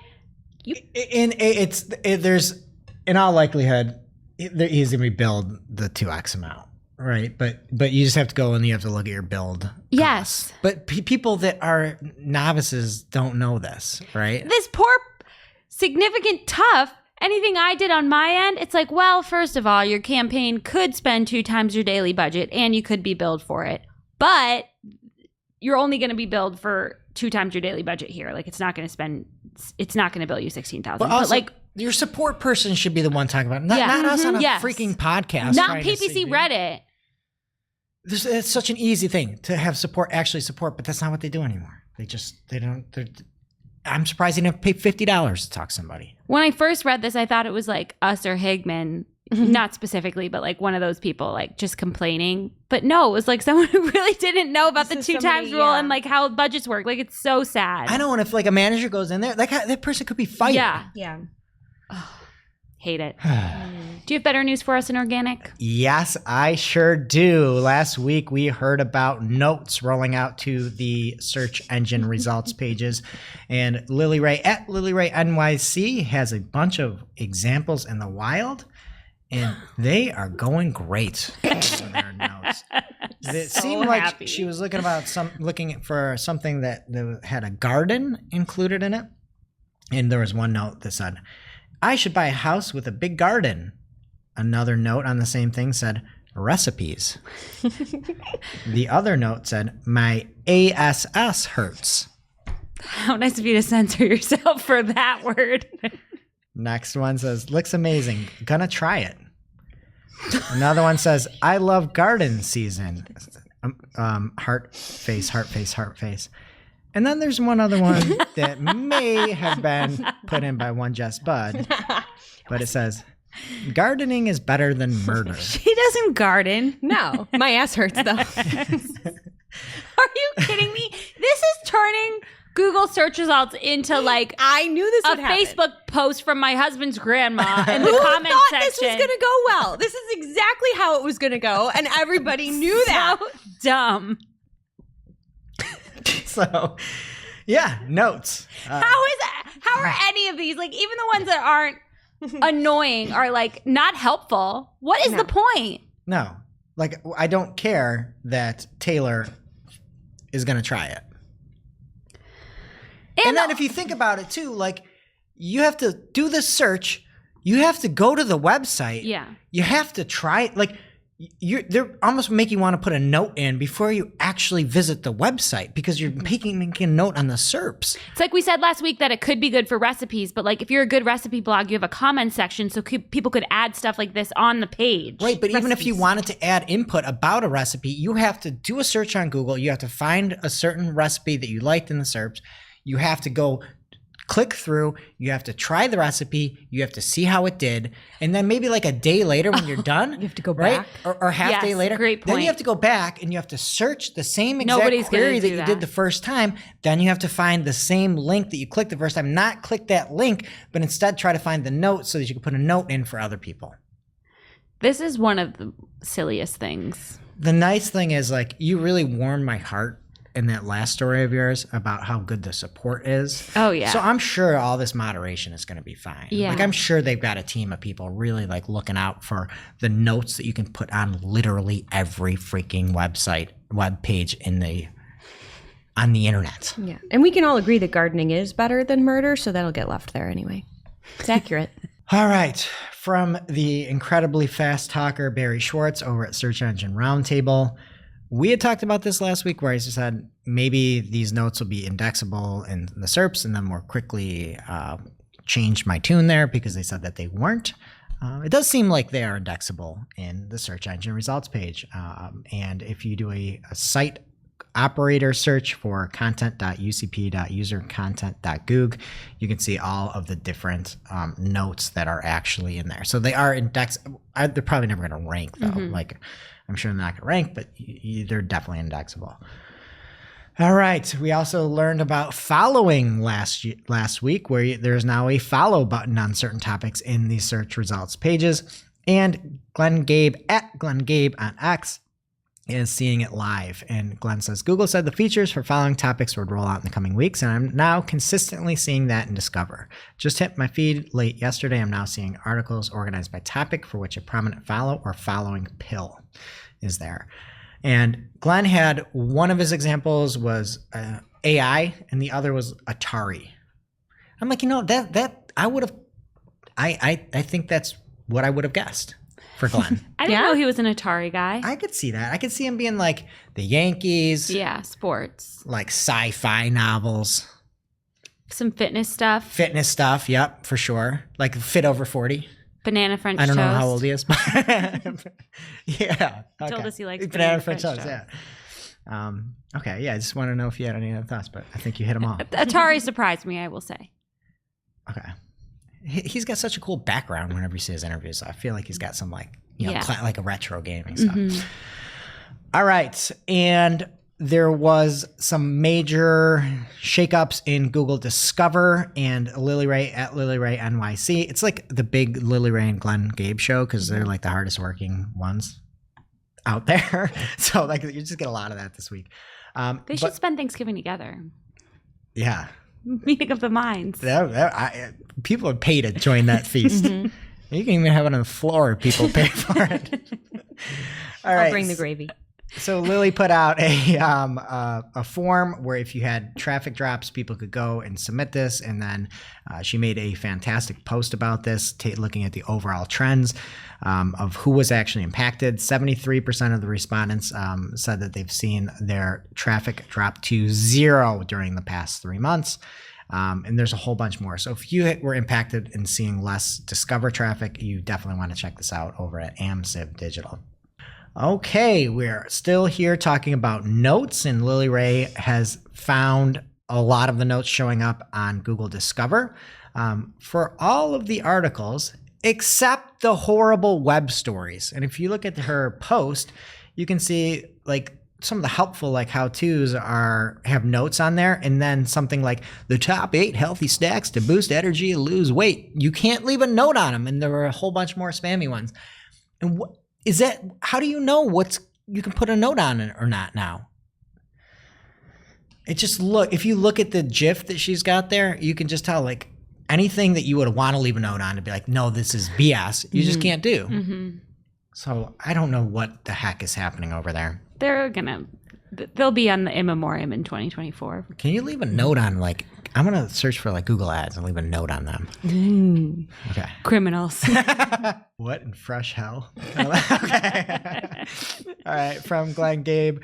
There's in all likelihood he's gonna be billed the 2x amount, right? But you just have to go and you have to look at your build. Yes. But people that are novices don't know this, right? This poor Significant Tough, anything I did on my end, it's like, well, first of all, your campaign could spend 2 times your daily budget and you could be billed for it. But you're only going to be billed for 2 times your daily budget here. Like it's not going to bill you $16,000. But like your support person should be the one talking about it. Not us on a freaking podcast. Not PPC Reddit. It's such an easy thing to have support, but that's not what they do anymore. I'm surprised they didn't pay $50 to talk to somebody. When I first read this, I thought it was like us or Higman not specifically, but like one of those people like just complaining. But no, it was like someone who really didn't know about the 2 times rule and like how budgets work. Like it's so sad. I know, and if like a manager goes in there, like that person could be fired. Yeah. Hate it. Do you have better news for us in organic? Yes, I sure do. Last week we heard about notes rolling out to the search engine results pages, and Lily Ray at Lily Ray NYC has a bunch of examples in the wild, and they are going great. On their notes. It seemed like she was looking for something that had a garden included in it, and there was one note that said, "I should buy a house with a big garden." Another note on the same thing said, "Recipes." The other note said, "My ASS hurts." How nice of you to censor yourself for that word. Next one says, "Looks amazing. Gonna try it." Another one says, "I love garden season." Heart face, heart face, heart face. And then there's one other one that may have been put in by one Jess Budd, but it says, "Gardening is better than murder." She doesn't garden. No, my ass hurts though. Are you kidding me? This is turning Google search results into like I knew this would happen. Facebook post from my husband's grandma in the Who comment thought section. this was going to go well? This is exactly how it was going to go, and everybody knew that. So dumb. So, yeah, notes. How are any of these, like even the ones that aren't annoying are like not helpful? What is the point? No, like I don't care that Taylor is going to try it. And then if you think about it too, like you have to do the search, you have to go to the website. Yeah. You have to try it. Like they're almost making you want to put a note in before you actually visit the website because you're making a note on the SERPs. It's like we said last week that it could be good for recipes, but like if you're a good recipe blog, you have a comment section so people could add stuff like this on the page. Right, but even if you wanted to add input about a recipe, you have to do a search on Google. You have to find a certain recipe that you liked in the SERPs. You have to go click through, you have to try the recipe, you have to see how it did, and then maybe like a day later when you're done, you have to go right? back. Or half day later. Great point. Then you have to go back and you have to search the same exact Nobody's gonna query that do you that. did the first time. Then you have to find the same link that you clicked the first time. Not click that link, but instead try to find the note so that you can put a note in for other people. This is one of the silliest things. The nice thing is like you really warmed my heart in that last story of yours about how good the support is. Oh, yeah. So I'm sure all this moderation is going to be fine. Yeah. Like I'm sure they've got a team of people really like looking out for the notes that you can put on literally every freaking web page on the internet. Yeah, and we can all agree that gardening is better than murder, so that'll get left there anyway. It's accurate. All right. From the incredibly fast talker Barry Schwartz over at Search Engine Roundtable. We had talked about this last week where I said maybe these notes will be indexable in the SERPs and then more quickly changed my tune there because they said that they weren't. It does seem like they are indexable in the search engine results page. And if you do a site operator search for content.ucp.usercontent.goog, you can see all of the different notes that are actually in there. So they are indexed. They're probably never going to rank though. Like I'm sure they're not going to rank, but they're definitely indexable. All right. We also learned about following last week, where there's now a follow button on certain topics in the search results pages. And Glenn Gabe at Glenn Gabe on X is seeing it live. And Glenn says, Google said the features for following topics would roll out in the coming weeks, and I'm now consistently seeing that in Discover. Just hit my feed late yesterday. I'm now seeing articles organized by topic for which a prominent follow or following pill is there. And Glenn had one of his examples was AI, and the other was Atari. I'm like, that I would have, I think that's what I would have guessed for Glenn. I didn't know he was an Atari guy. I could see that. I could see him being like the Yankees. Yeah, sports. Like sci-fi novels. Some fitness stuff. Fitness stuff, yep, for sure. Like Fit Over 40. Banana French I don't toast. know how old he is, but yeah. Okay. Told us he likes Banana French toast, yeah. Okay, yeah, I just want to know if you had any other thoughts, but I think you hit them all. Atari surprised me, I will say. Okay. he's got such a cool background whenever you see his interviews. I feel like he's got some like, Yeah. like a retro gaming stuff. All right. And there was some major shakeups in Google Discover and Lily Ray at Lily Ray NYC. It's like the big Lily Ray and Glenn Gabe show because they're like the hardest working ones out there. So like you just get a lot of that this week. They should spend Thanksgiving together. Yeah. Meeting of the minds. People would pay to join that feast. You can even have it on the floor if people pay for it. All right. I'll bring the gravy. So Lily put out a form where if you had traffic drops, people could go and submit this. And then she made a fantastic post about this, looking at the overall trends of who was actually impacted. 73% of the respondents said that they've seen their traffic drop to 0 during the past 3 months. And there's a whole bunch more. So if you were impacted in seeing less Discover traffic, you definitely want to check this out over at AmCiv Digital. Okay, we're still here talking about notes, and Lily Ray has found a lot of the notes showing up on Google Discover for all of the articles except the horrible web stories. And if you look at her post, you can see like some of the helpful like how-tos have notes on there, and then something like the top 8 healthy snacks to boost energy and lose weight. You can't leave a note on them, and there were a whole bunch more spammy ones. And how do you know you can put a note on it or not now? If you look at the GIF that she's got there, you can just tell like anything that you would want to leave a note on to be like, no, this is BS. You just can't do. So I don't know what the heck is happening over there. They'll be on the in memoriam in 2024. Can you leave a note on like, I'm going to search for like Google Ads and leave a note on them. Okay. Criminals. What in fresh hell? Okay. All right. From Glenn Gabe,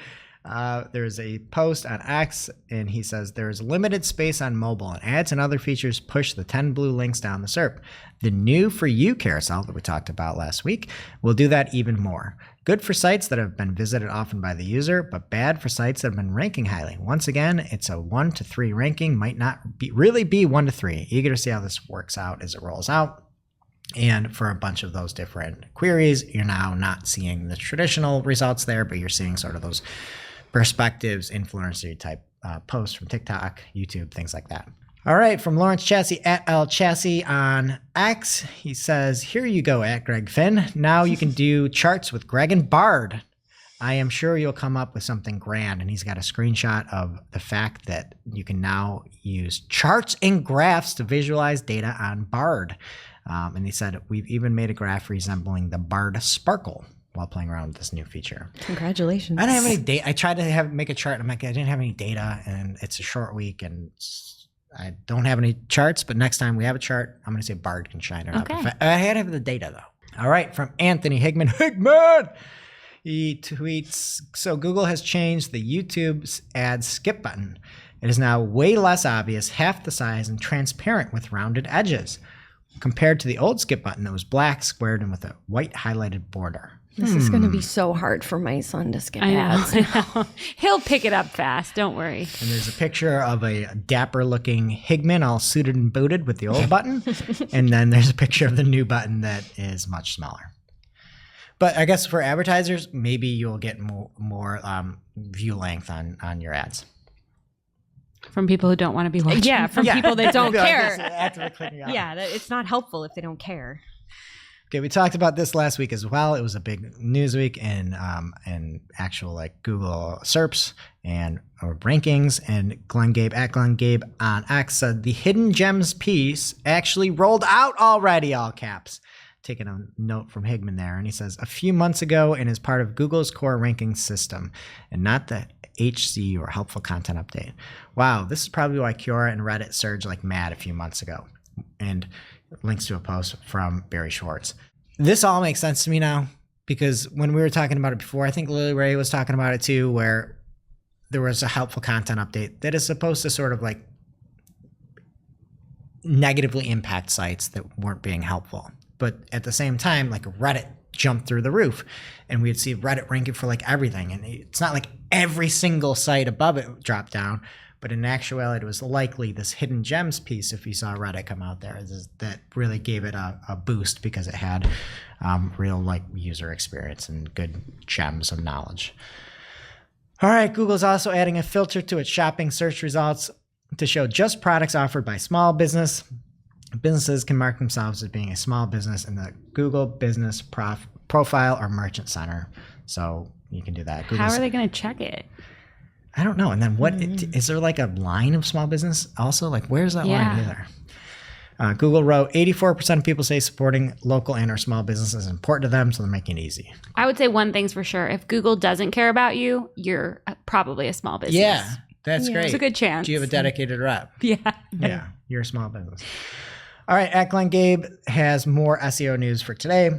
there's a post on X, and he says there's limited space on mobile, and ads and other features push the 10 blue links down the SERP. The new For You carousel that we talked about last week will do that even more. Good for sites that have been visited often by the user, but bad for sites that have been ranking highly. Once again, it's a 1 to 3 ranking, might not really be 1 to 3. Eager to see how this works out as it rolls out. And for a bunch of those different queries, you're now not seeing the traditional results there, but you're seeing sort of those perspectives, influencer type posts from TikTok, YouTube, things like that. All right, from Lawrence Chassis at L Chassis on X, he says, here you go at Greg Finn. Now you can do charts with Greg and Bard. I am sure you'll come up with something grand. And he's got a screenshot of the fact that you can now use charts and graphs to visualize data on Bard. And he said, we've even made a graph resembling the Bard Sparkle while playing around with this new feature. Congratulations. I don't have any data. I tried to make a chart. I'm like, I didn't have any data, and it's a short week, and I don't have any charts, but next time we have a chart, I'm going to say Bard can shine it up. Okay. I had to have the data, though. All right, from Anthony Higman. He tweets, so Google has changed the YouTube ad skip button. It is now way less obvious, half the size, and transparent with rounded edges, compared to the old skip button that was black, squared, and with a white highlighted border. This is going to be so hard for my son to skip I ads. know. He'll pick it up fast. Don't worry. And there's a picture of a dapper-looking Higman all suited and booted with the old button. And then there's a picture of the new button that is much smaller. But I guess for advertisers, maybe you'll get more view length on your ads. From people who don't want to be watching. Yeah, from people that don't Maybe care. actively clicking out. Yeah, it's not helpful if they don't care. Okay, we talked about this last week as well. It was a big news week in actual like Google SERPs and rankings. And Glenn Gabe on X said the hidden gems piece actually rolled out already, all caps. Taking a note from Higman there, and he says a few months ago and is part of Google's core ranking system, and not the HC or helpful content update. Wow, this is probably why Quora and Reddit surged like mad a few months ago. And links to a post from Barry Schwartz. This all makes sense to me now, because when we were talking about it before, I think Lily Ray was talking about it too, where there was a helpful content update that is supposed to sort of like negatively impact sites that weren't being helpful. But at the same time, like Reddit jumped through the roof, and we'd see Reddit ranking for like everything. And it's not like every single site above it dropped down, but in actuality, it was likely this hidden gems piece, if you saw Reddit come out there, that really gave it a boost because it had real like user experience and good gems of knowledge. All right, Google's also adding a filter to its shopping search results to show just products offered by small business. Businesses can mark themselves as being a small business in the Google Business Profile or Merchant Center. So you can do that. How are they going to check it? I don't know. And then is there like a line of small business also? Like where's that line either? Google wrote 84% of people say supporting local and or small businesses is important to them, so they're making it easy. I would say one thing's for sure. If Google doesn't care about you, you're probably a small business. Yeah, that's great. It's a good chance. Do you have a dedicated rep? Yeah. Yeah, you're a small business. All right, at Glenn Gabe has more SEO news for today.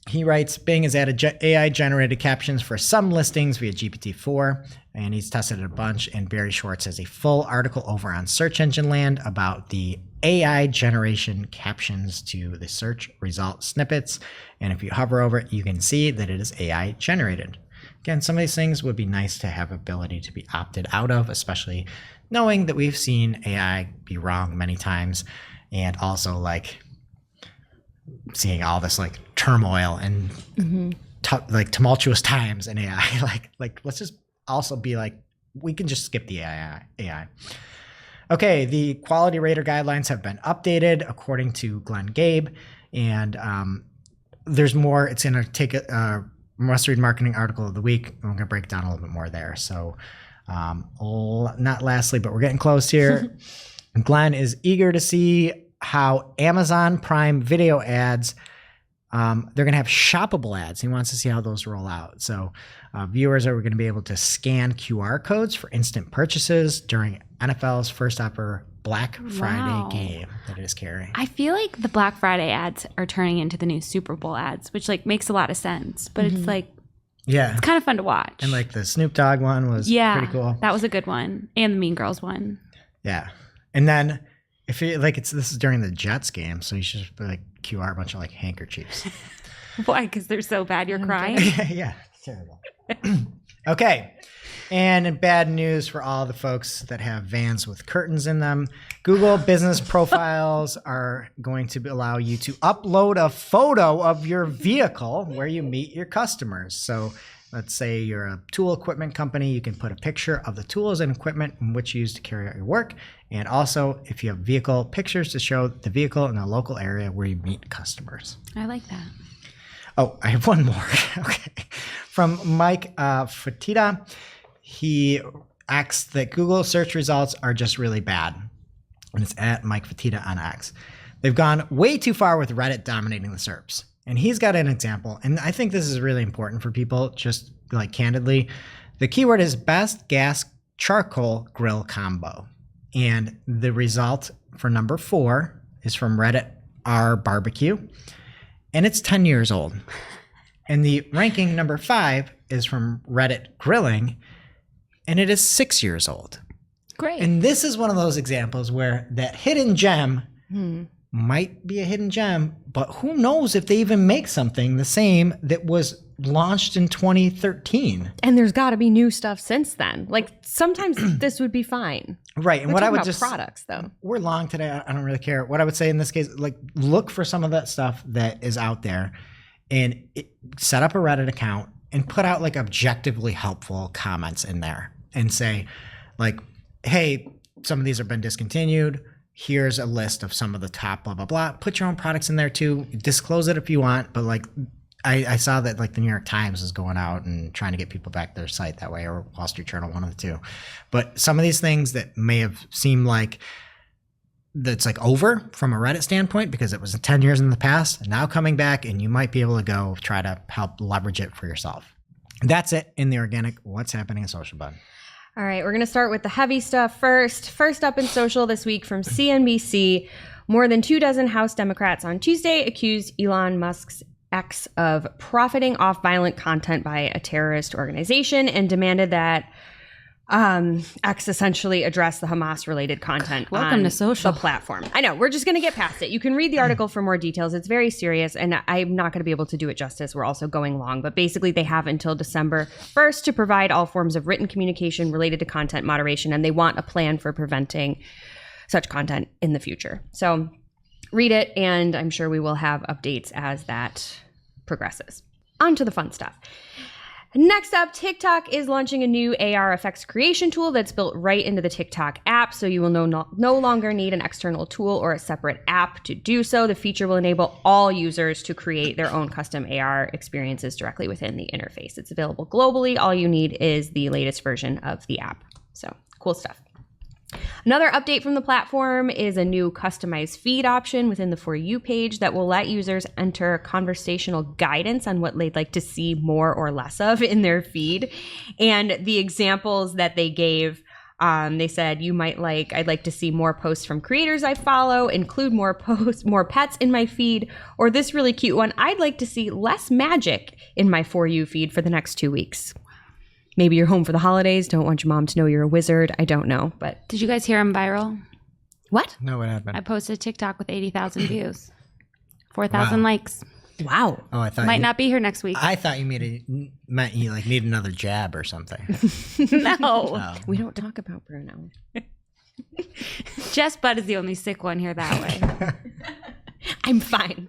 He writes, Bing has added AI-generated captions for some listings via GPT-4, and he's tested it a bunch, and Barry Schwartz has a full article over on Search Engine Land about the AI generation captions to the search result snippets, and if you hover over it, you can see that it is AI-generated. Again, some of these things would be nice to have ability to be opted out of, especially knowing that we've seen AI be wrong many times, and also like seeing all this like turmoil and like tumultuous times in AI. like let's just also be like, we can just skip the AI. Okay, the quality rater guidelines have been updated according to Glenn Gabe, and there's more. It's going to take a must-read marketing article of the week, and we're going to break down a little bit more there. So not lastly, but we're getting close here. Glenn is eager to see how Amazon Prime Video ads, they're going to have shoppable ads. He wants to see how those roll out. So viewers are going to be able to scan QR codes for instant purchases during NFL's first ever Black Friday game that it is carrying. I feel like the Black Friday ads are turning into the new Super Bowl ads, which like makes a lot of sense, but it's like, it's kind of fun to watch. And like the Snoop Dogg one was pretty cool. That was a good one. And the Mean Girls one. Yeah. And then if you like, this is during the Jets game, so you should just like QR a bunch of like handkerchiefs. Why? Because they're so bad you're crying? Yeah, terrible. Okay. And in bad news for all the folks that have vans with curtains in them, Google Business Profiles are going to allow you to upload a photo of your vehicle where you meet your customers. So let's say you're a tool equipment company, you can put a picture of the tools and equipment in which you use to carry out your work. And also, if you have vehicle pictures to show the vehicle in the local area where you meet customers. I like that. Oh, I have one more. Okay. From Mike Fatita. He acts that Google search results are just really bad. And it's at Mike Fatita on X. They've gone way too far with Reddit dominating the SERPs. And he's got an example. And I think this is really important for people, just like candidly. The keyword is best gas charcoal grill combo. And the result for number 4 is from Reddit R Barbecue. And it's 10 years old. And the ranking number 5 is from Reddit Grilling. And it is 6 years old. Great. And this is one of those examples where that hidden gem might be a hidden gem, but who knows if they even make something the same that was launched in 2013. And there's got to be new stuff since then. Like sometimes this would be fine. Right. And We're what I talking would about just products though. We're long today. I don't really care. What I would say in this case, like look for some of that stuff that is out there and set up a Reddit account and put out like objectively helpful comments in there and say like, hey, some of these have been discontinued. Here's a list of some of the top blah, blah, blah. Put your own products in there too. Disclose it if you want. But like, I saw that like the New York Times is going out and trying to get people back to their site that way, or Wall Street Journal, one of the two. But some of these things that may have seemed like that's like over from a Reddit standpoint because it was 10 years in the past, now coming back, and you might be able to go try to help leverage it for yourself. That's it in the organic What's Happening in Social Bud. All right, we're going to start with the heavy stuff first. First up in social this week from CNBC, more than 24 House Democrats on Tuesday accused Elon Musk's X of profiting off violent content by a terrorist organization and demanded that X essentially addressed the Hamas-related content Welcome on to social. the platform. I know, we're just going to get past it. You can read the article for more details. It's very serious, and I'm not going to be able to do it justice. We're also going long, but basically they have until December 1st to provide all forms of written communication related to content moderation, and they want a plan for preventing such content in the future. So read it, and I'm sure we will have updates as that progresses. On to the fun stuff. Next up, TikTok is launching a new AR effects creation tool that's built right into the TikTok app, so you will no longer need an external tool or a separate app to do so. The feature will enable all users to create their own custom AR experiences directly within the interface. It's available globally. All you need is the latest version of the app. So, cool stuff. Another update from the platform is a new customized feed option within the For You page that will let users enter conversational guidance on what they'd like to see more or less of in their feed. And the examples that they gave, they said, I'd like to see more posts from creators I follow, include more pets in my feed, or this really cute one, I'd like to see less magic in my For You feed for the next 2 weeks. Maybe you're home for the holidays, don't want your mom to know you're a wizard. I don't know, but... Did you guys hear I'm viral? What? No, what happened? I posted a TikTok with 80,000 views, 4,000 likes. Wow. Oh, I thought Might not be here next week. I thought you meant you like need another jab or something. No. Oh. We don't talk about Bruno. Jess Budd is the only sick one here that way. I'm fine.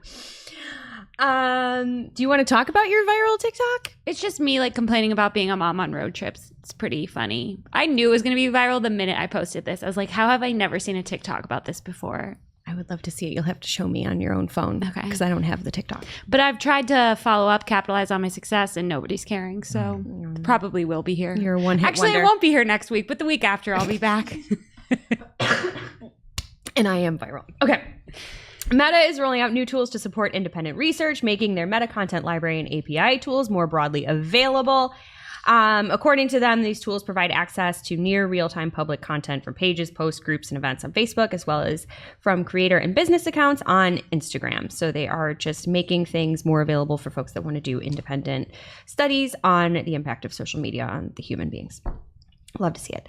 Do you want to talk about your viral TikTok? It's just me like complaining about being a mom on road trips. It's pretty funny. I knew it was going to be viral the minute I posted this. I was like, how have I never seen a TikTok about this before? I would love to see it. You'll have to show me on your own phone. Okay. Because I don't have the TikTok. But I've tried to follow up, capitalize on my success, and nobody's caring. So probably will be here. You're a one-hit Actually, wonder. I won't be here next week, but the week after I'll be back. And I am viral. Okay. Meta is rolling out new tools to support independent research, making their meta content library and API tools more broadly available. According to them, these tools provide access to near real-time public content from pages, posts, groups, and events on Facebook, as well as from creator and business accounts on Instagram. So they are just making things more available for folks that want to do independent studies on the impact of social media on the human beings. Love to see it.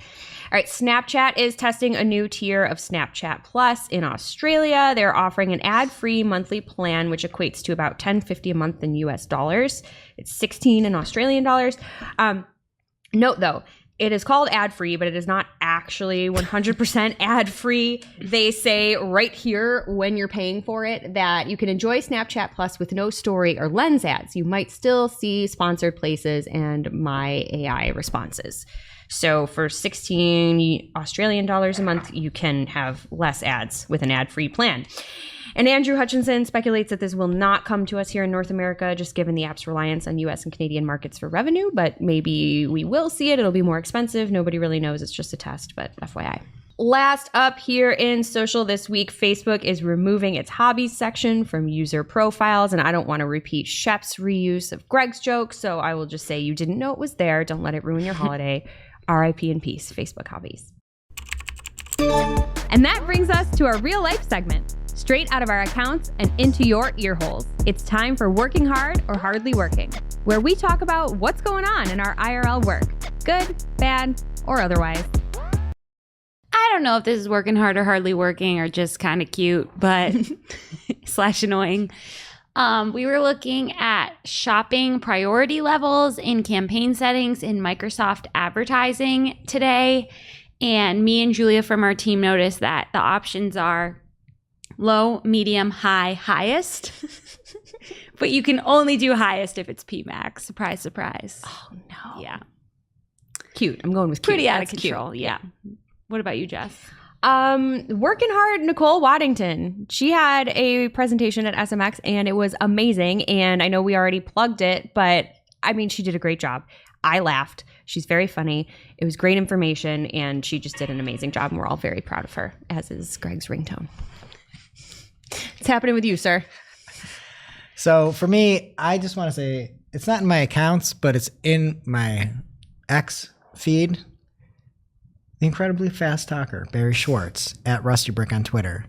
All right, Snapchat is testing a new tier of Snapchat Plus in Australia. They're offering an ad-free monthly plan, which equates to about $10.50 a month in US dollars. It's $16 in Australian dollars. Note, though, it is called ad-free, but it is not actually 100% ad-free. They say right here when you're paying for it that you can enjoy Snapchat Plus with no story or lens ads. You might still see sponsored places and my AI responses. So for 16 Australian dollars a month, you can have less ads with an ad-free plan. And Andrew Hutchinson speculates that this will not come to us here in North America, just given the app's reliance on US and Canadian markets for revenue, but maybe we will see it. It'll be more expensive. Nobody really knows. It's just a test, but FYI. Last up here in social this week, Facebook is removing its hobbies section from user profiles, and I don't want to repeat Shep's reuse of Greg's joke, so I will just say you didn't know it was there. Don't let it ruin your holiday. RIP in peace, Facebook hobbies. And that brings us to our real life segment, straight out of our accounts and into your ear holes. It's time for Working Hard or Hardly Working, where we talk about what's going on in our IRL work, good, bad, or otherwise. I don't know if this is working hard or hardly working or just kind of cute, but / annoying. We were looking at shopping priority levels in campaign settings in Microsoft advertising today. And me and Julia from our team noticed that the options are low, medium, high, highest. But you can only do highest if it's PMAX. Surprise, surprise. Oh, no. Yeah. Cute. I'm going with cute. Pretty out of That's control. cute. Yeah. What about you, Jess? Working hard, Nicole Waddington. She had a presentation at SMX and it was amazing. And I know we already plugged it, but I mean, she did a great job. I laughed. She's very funny. It was great information and she just did an amazing job. And we're all very proud of her, as is Greg's ringtone. What's happening with you, sir? So for me, I just want to say it's not in my accounts, but it's in my X feed. The incredibly fast talker, Barry Schwartz, at Rusty Brick on Twitter.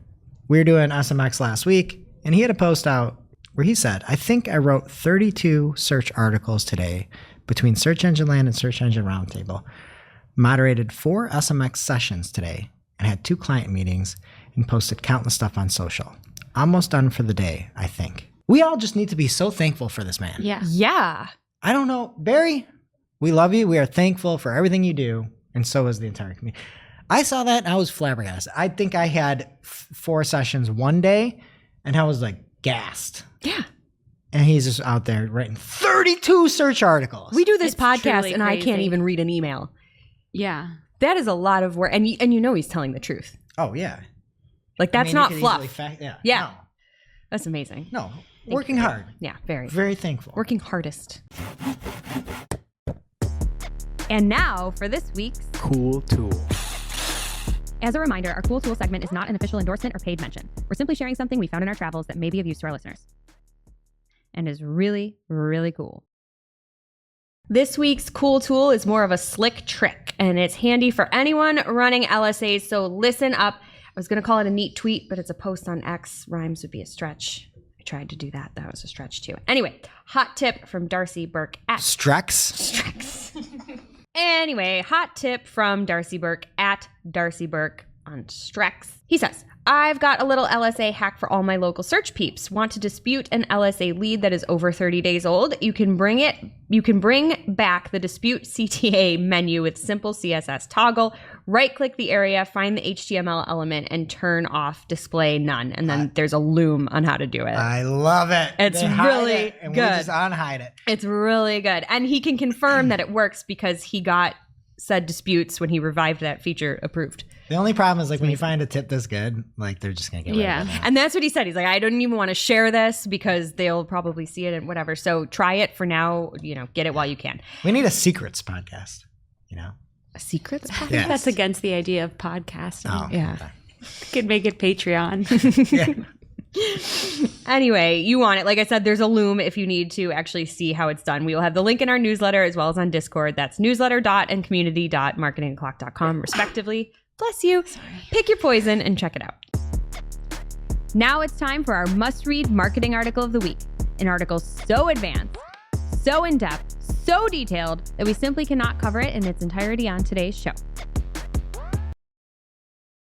We were doing SMX last week, and he had a post out where he said, I think I wrote 32 search articles today between Search Engine Land and Search Engine Roundtable. moderated 4 SMX sessions today, and had 2 client meetings, and posted countless stuff on social. Almost done for the day, I think. We all just need to be so thankful for this man. Yeah. Yeah. I don't know. Barry, we love you. We are thankful for everything you do, and so is the entire community. I saw that, and I was flabbergasted. I think I had 4 sessions one day, and I was like gassed. Yeah. And he's just out there writing 32 search articles. We do this It's podcast truly and I can't crazy. even read an email. Yeah. That is a lot of work. And you know he's telling the truth. Oh, yeah. Like, that's I mean, not you could fluff. easily Yeah. That's amazing. No. Working hard. Yeah, very. Very thankful. Working hardest. And now for this week's Cool tool. As a reminder, our Cool Tool segment is not an official endorsement or paid mention. We're simply sharing something we found in our travels that may be of use to our listeners. And is really, really cool. This week's cool tool is more of a slick trick, and it's handy for anyone running LSAs, so listen up. I was going to call it a neat tweet, but it's a post on X. Rhymes would be a stretch. I tried to do that. That was a stretch too. Anyway, hot tip from Darcy Burke at Strex. Anyway, hot tip from Darcy Burke at Darcy Burke on Strex. He says, I've got a little LSA hack for all my local search peeps. Want to dispute an LSA lead that is over 30 days old? You can bring back the dispute CTA menu with simple CSS toggle. Right-click the area, find the HTML element, and turn off display none. And then there's a loom on how to do it. I love it. It's They hide really it, and good. we just unhide it. It's really good. And he can confirm that it works because he got said disputes when he revived that feature approved. The only problem is like when you find a tip this good, like they're just gonna get rid of it. now. And that's what he said. He's like, I don't even want to share this because they'll probably see it and whatever. So try it for now, get it while you can. We need a secrets podcast, A secrets? Yeah. That's against the idea of podcasting. Oh, Yeah. okay. Could make it Patreon. Yeah. Anyway, you want it. Like I said, there's a loom if you need to actually see how it's done. We will have the link in our newsletter as well as on Discord. That's newsletter.and community.marketingoclock.com respectively. Bless you. Pick your poison and check it out. Now it's time for our must-read marketing article of the week. An article so advanced, so in-depth, so detailed that we simply cannot cover it in its entirety on today's show.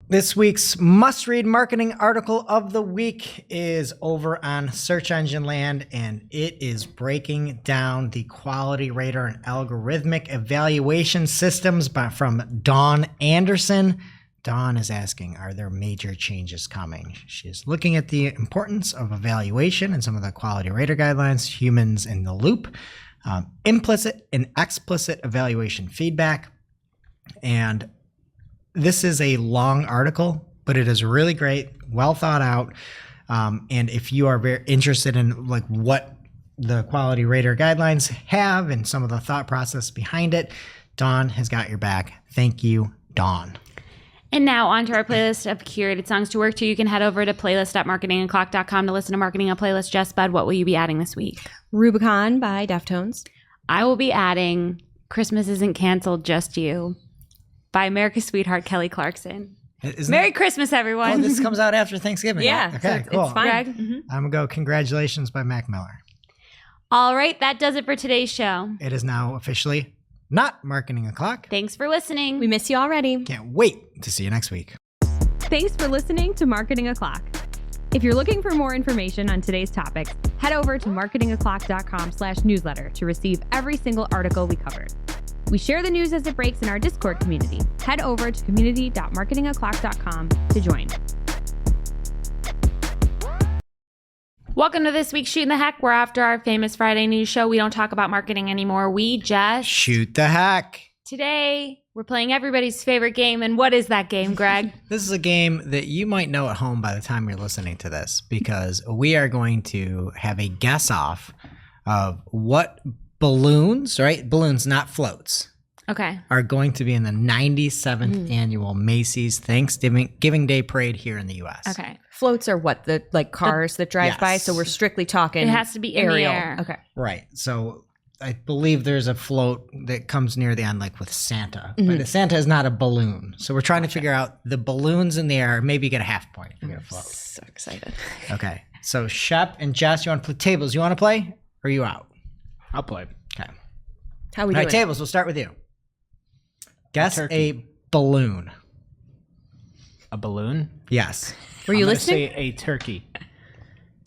This week's must-read marketing article of the week is over on Search Engine Land, and it is breaking down the quality rater and algorithmic evaluation systems from Dawn Anderson. Dawn is asking, are there major changes coming? She's looking at the importance of evaluation and some of the quality rater guidelines, humans in the loop, implicit and explicit evaluation feedback, and this is a long article, but it is really great, well thought out. And if you are very interested in like what the quality rater guidelines have and some of the thought process behind it, Dawn has got your back. Thank you, Dawn. And now onto our playlist of curated songs to work to. You can head over to playlist.marketingandclock.com to listen to Marketing on Playlist. Jess, Bud, what will you be adding this week? Rubicon by Deftones. I will be adding Christmas Isn't Canceled, Just You by America's Sweetheart, Kelly Clarkson. Merry Christmas, everyone. Oh, this comes out after Thanksgiving. Yeah, Okay, so cool. it's fine. Greg? I'm going to go Congratulations by Mac Miller. All right, that does it for today's show. It is now officially not Marketing O'Clock. Thanks for listening. We miss you already. Can't wait to see you next week. Thanks for listening to Marketing O'Clock. If you're looking for more information on today's topics, head over to marketingoclock.com/newsletter to receive every single article we covered. We share the news as it breaks in our Discord community. Head over to community.marketingoclock.com to join. Welcome to this week's Shootin the Heck. We're after our famous Friday news show. We don't talk about marketing anymore. We just... Shoot the heck. Today, we're playing everybody's favorite game. And what is that game, Greg? This is a game that you might know at home by the time you're listening to this, because we are going to have a guess off of what balloons, right? Balloons, not floats, Okay. are going to be in the 97th annual Macy's Thanksgiving Day Parade here in the U.S. Okay. Floats are what? The cars that drive by? Yes. So we're strictly talking It has to be in the aerial. air. Okay. Right. So I believe there's a float that comes near the end, like with Santa. But Santa is not a balloon. So we're trying to figure out the balloons in the air. Maybe you get a half point if you get a float. So excited. Okay. So Shep and Jess, you want to play tables? You want to play? Or are you out? I'll play. Okay. How we All doing? right, tables. We'll start with you. Guess turkey. a balloon. A balloon? Yes. Were you I'm gonna listening? say a turkey.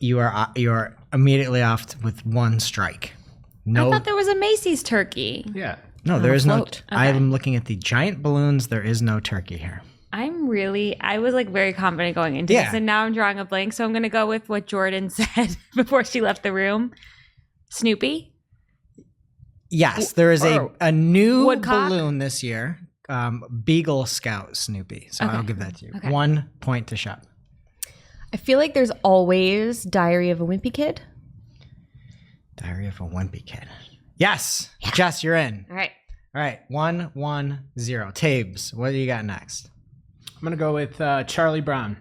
You are immediately off with one strike. I No, thought there was a Macy's turkey. Yeah. no, there is no. float. I'm looking at the giant balloons. There is no turkey here. I was like very confident going into Yeah. this, and now I'm drawing a blank. So I'm going to go with what Jordan said before she left the room. Snoopy? Yes, there is a new Woodcock? balloon this year. Beagle Scout Snoopy. So I'll give that to you. Okay. 1 point to Shep. I feel like there's always Diary of a Wimpy Kid. Diary of a Wimpy Kid. Yes. Jess, you're in. All right. All right. 1-1-0. Tabes, what do you got next? I'm going to go with Charlie Brown.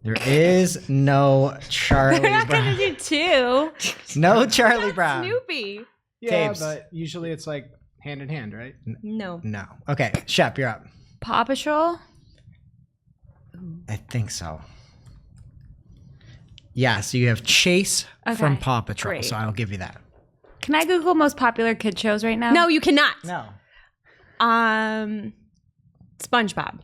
There is no Charlie We're not going Brown. to do two. No Charlie Brown. Snoopy. Yeah, Tabes. but usually it's like hand in hand, right? No. No. Okay. Shep, you're up. Paw Patrol? I think so. Yeah, so you have Chase from Okay, Paw Patrol, great. so I'll give you that. Can I Google most popular kid shows right now? No, you cannot. No. SpongeBob.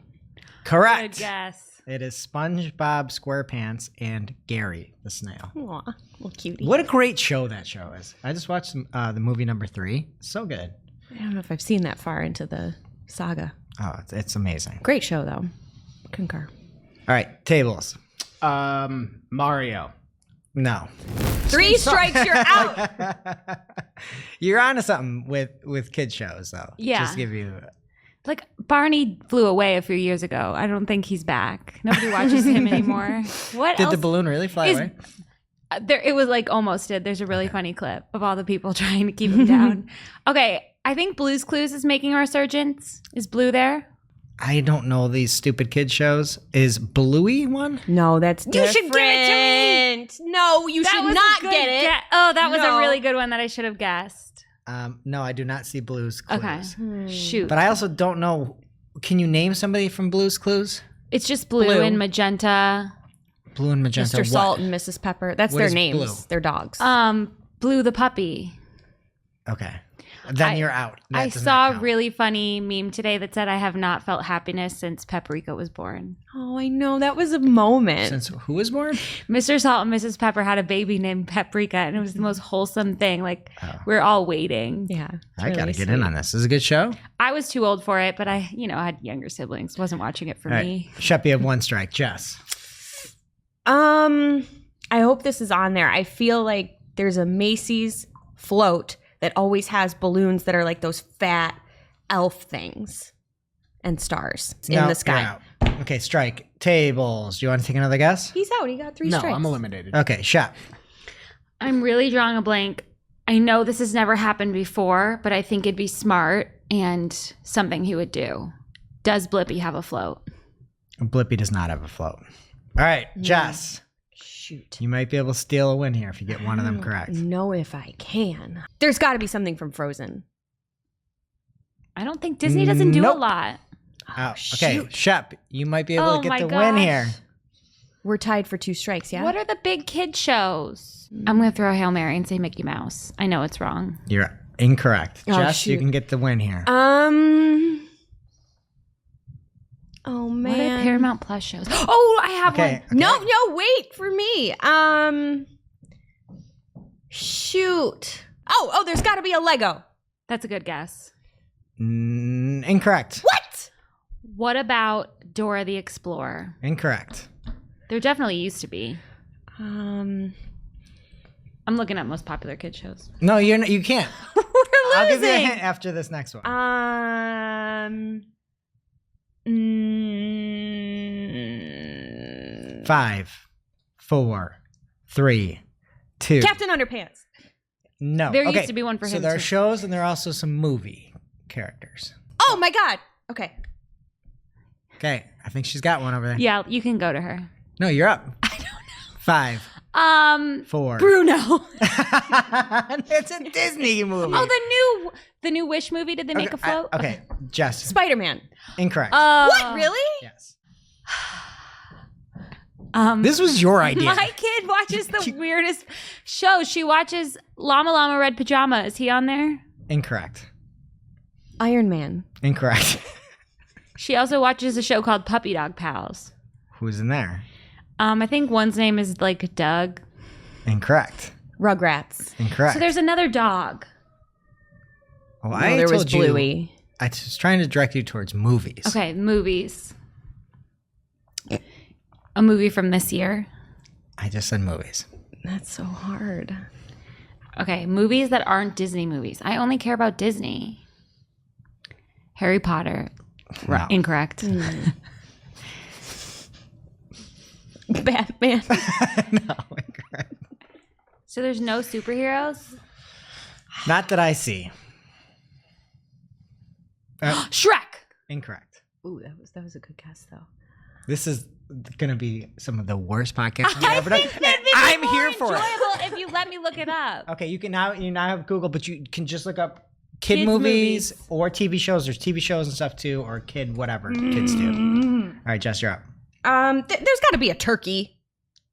Correct. Good guess. It is SpongeBob SquarePants and Gary the Snail. Aw, little cutie. What a great show that show is. I just watched the movie number 3. So good. I don't know if I've seen that far into the saga. Oh, it's amazing. Great show, though. Concur. All right, tables. Mario. No. 3 strikes, you're out. You're onto something with kid shows, though. Yeah. Just give you... Like Barney flew away a few years ago. I don't think he's back. Nobody watches him anymore. What Did else? the balloon really fly is- away? It was like almost did. There's a really funny clip of all the people trying to keep him down. Okay, I think Blue's Clues is making a resurgence. Is Blue there? I don't know these stupid kid shows. Is Bluey one? No, that's You different. should give it to me. No, you should was a not good get it. Oh, that was No. a really good one that I should have guessed. No, I do not see Blue's Clues. Okay, shoot. But I also don't know. Can you name somebody from Blue's Clues? It's just blue, Blue. and magenta. Blue and Magenta. Mr. what? Salt and Mrs. Pepper. That's What their is names. Blue? They're dogs. Blue the puppy. Okay. Then you're out. That I does saw not a count. really funny meme today that said, "I have not felt happiness since Paprika was born." oh, I know. That was a moment. Since who was born? Mr. Salt and Mrs. Pepper had a baby named Paprika, and it was the most wholesome thing. Like, we're all waiting. yeah. I gotta get in on this. This is a good show. I was too old for it, but I had younger siblings. Wasn't watching it for All right. me. Shep, you have 1 strike. Jess. I hope this is on there. I feel like there's a Macy's float that always has balloons that are like those fat elf things and stars in No, the sky. you're out. Okay, strike. Tables. Do you want to take another guess? He's out. He got 3 No, strikes. I'm eliminated. Okay, Shep. I'm really drawing a blank. I know this has never happened before, but I think it'd be smart and something he would do. Does Blippi have a float? Blippi does not have a float. All right, Jess. Shoot. You might be able to steal a win here if you get one of them correct. Know if I can. There's got to be something from Frozen. I don't think Disney doesn't do a Nope. lot. Oh, okay, shoot. Shep, you might be able Oh to get my the win gosh. here. We're tied for 2 strikes, yeah? What are the big kid shows? I'm going to throw a Hail Mary and say Mickey Mouse. I know it's wrong. You're incorrect. Oh, Jess, you shoot. can get the win here. Oh, What man. are Paramount Plus shows? Oh, I have Okay. one. No, wait for me. Shoot. Oh, there's got to be a Lego. That's a good guess. Incorrect. What? What about Dora the Explorer? Incorrect. There definitely used to be. Um, I'm looking at most popular kid shows. No, you can't. We're I'll give you a losing. hint after this next one. mm, 5, 4, 3, 2. Captain Underpants. No. There okay. used to be one for so him, there are too. shows and there are also some movie characters. Oh my God. Okay. Okay, I think she's got one over there. Yeah, you can go to her. No, you're up. I don't know. 5, 4. Bruno. It's a Disney movie. Oh, the new Wish movie. Did they make a float? Okay, Jess. Spider-Man. Incorrect. What? Really? Yes. This This was your idea. My kid watches the weirdest shows. She watches Llama Llama Red Pajama. Is he on there? Incorrect. Iron Man. Incorrect. She also watches a show called Puppy Dog Pals. Who's in there? I think one's name is like Doug. Incorrect. Rugrats. Incorrect. So there's another dog. Well, No, I there was told you. Bluey. I was trying to direct you towards movies. Okay, movies. A movie from this year. I just said movies. That's so hard. Okay, movies that aren't Disney movies. I only care about Disney. Harry Potter. No. Incorrect. Batman. No, incorrect. So there's no superheroes? Not that I see. Shrek. Incorrect. Ooh, that was a good guess though. This is going to be some of the worst podcasts you've ever done. I'm here for it. Enjoyable if you let me look it up. Okay, you now have Google, but you can just look up kid Kids' movies movies. or TV shows. There's TV shows and stuff too, or kid whatever kids do. All right, Jess, you're up. There's got to be a turkey.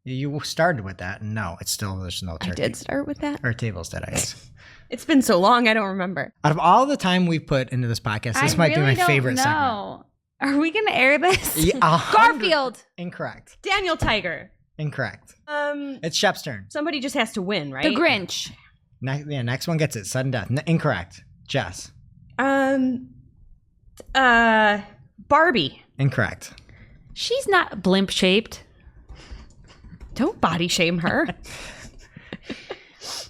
You started with that, and no, it's still there's no turkey. I did start with that. Or tables did, I guess. It's been so long, I don't remember. Out of all the time we've put into this podcast, this might be my favorite segment. No. Are we going to air this? Yeah, Garfield. Incorrect. Daniel Tiger. Incorrect. It's Shep's turn. Somebody just has to win, right? The Grinch. Next one gets it. Sudden death. Incorrect. Jess. Barbie. Incorrect. She's not blimp shaped. Don't body shame her.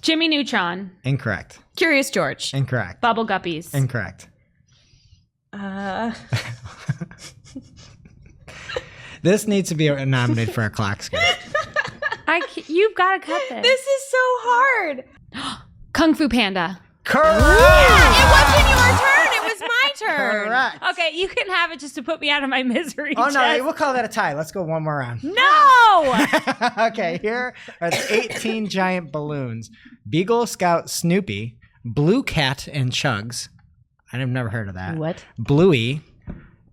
Jimmy Neutron. Incorrect. Curious George. Incorrect. Bubble Guppies. Incorrect. This needs to be nominated for a clock scale. You've got to cut this. This is so hard. Kung Fu Panda. Correct. It wasn't your turn. It was my turn. Correct. Okay, you can have it just to put me out of my misery. Oh, no, Jess. we'll call that a tie. Let's go one more round. No! Okay, here are the 18 giant balloons. Beagle, Scout, Snoopy, Blue Cat and Chugs. I've never heard of that. What? Bluey,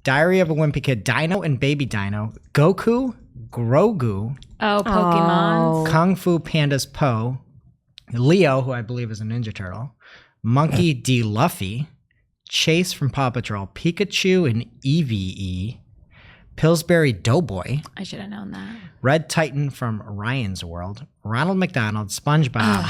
Diary of a Wimpy Kid, Dino and Baby Dino, Goku, Grogu, Oh, Pokemon. Kung Fu Panda's Po, Leo, who I believe is a Ninja Turtle, Monkey D. Luffy, Chase from Paw Patrol, Pikachu and EVE, Pillsbury Doughboy, I should have known that. Red Titan from Ryan's World, Ronald McDonald, SpongeBob.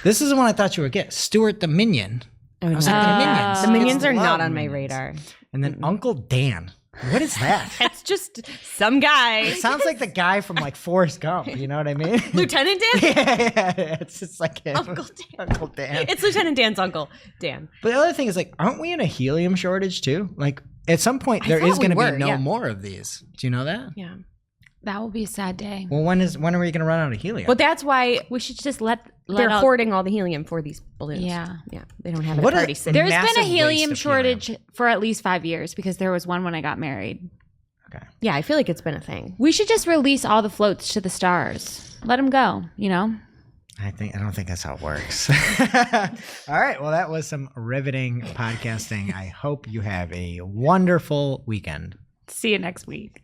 This is the one I thought you would get. Stuart the Minion. I was like, the Minions. The Minions are Love not on my Minions. radar. And then Uncle Dan. What is that? It's just some guy. It sounds like the guy from like Forrest Gump. You know what I mean? Lieutenant Dan? Yeah, it's just like him. Uncle Dan. Uncle Dan. It's Lieutenant Dan's uncle, Dan. But the other thing is, like, aren't we in a helium shortage too? Like, at some point, I there thought is going to we be were, no yeah. more of these. Do you know that? Yeah. That will be a sad day. Well, when are we going to run out of helium? Well, that's why We should just let they're out. hoarding all the helium for these balloons. Yeah. Yeah. They don't have it What at a- Party City. There's massive been a waste helium of shortage for at least 5 years because there was one when I got married. Yeah, I feel like it's been a thing. We should just release all the floats to the stars. Let them go, you know? I don't think that's how it works. All right. Well, that was some riveting podcasting. I hope you have a wonderful weekend. See you next week.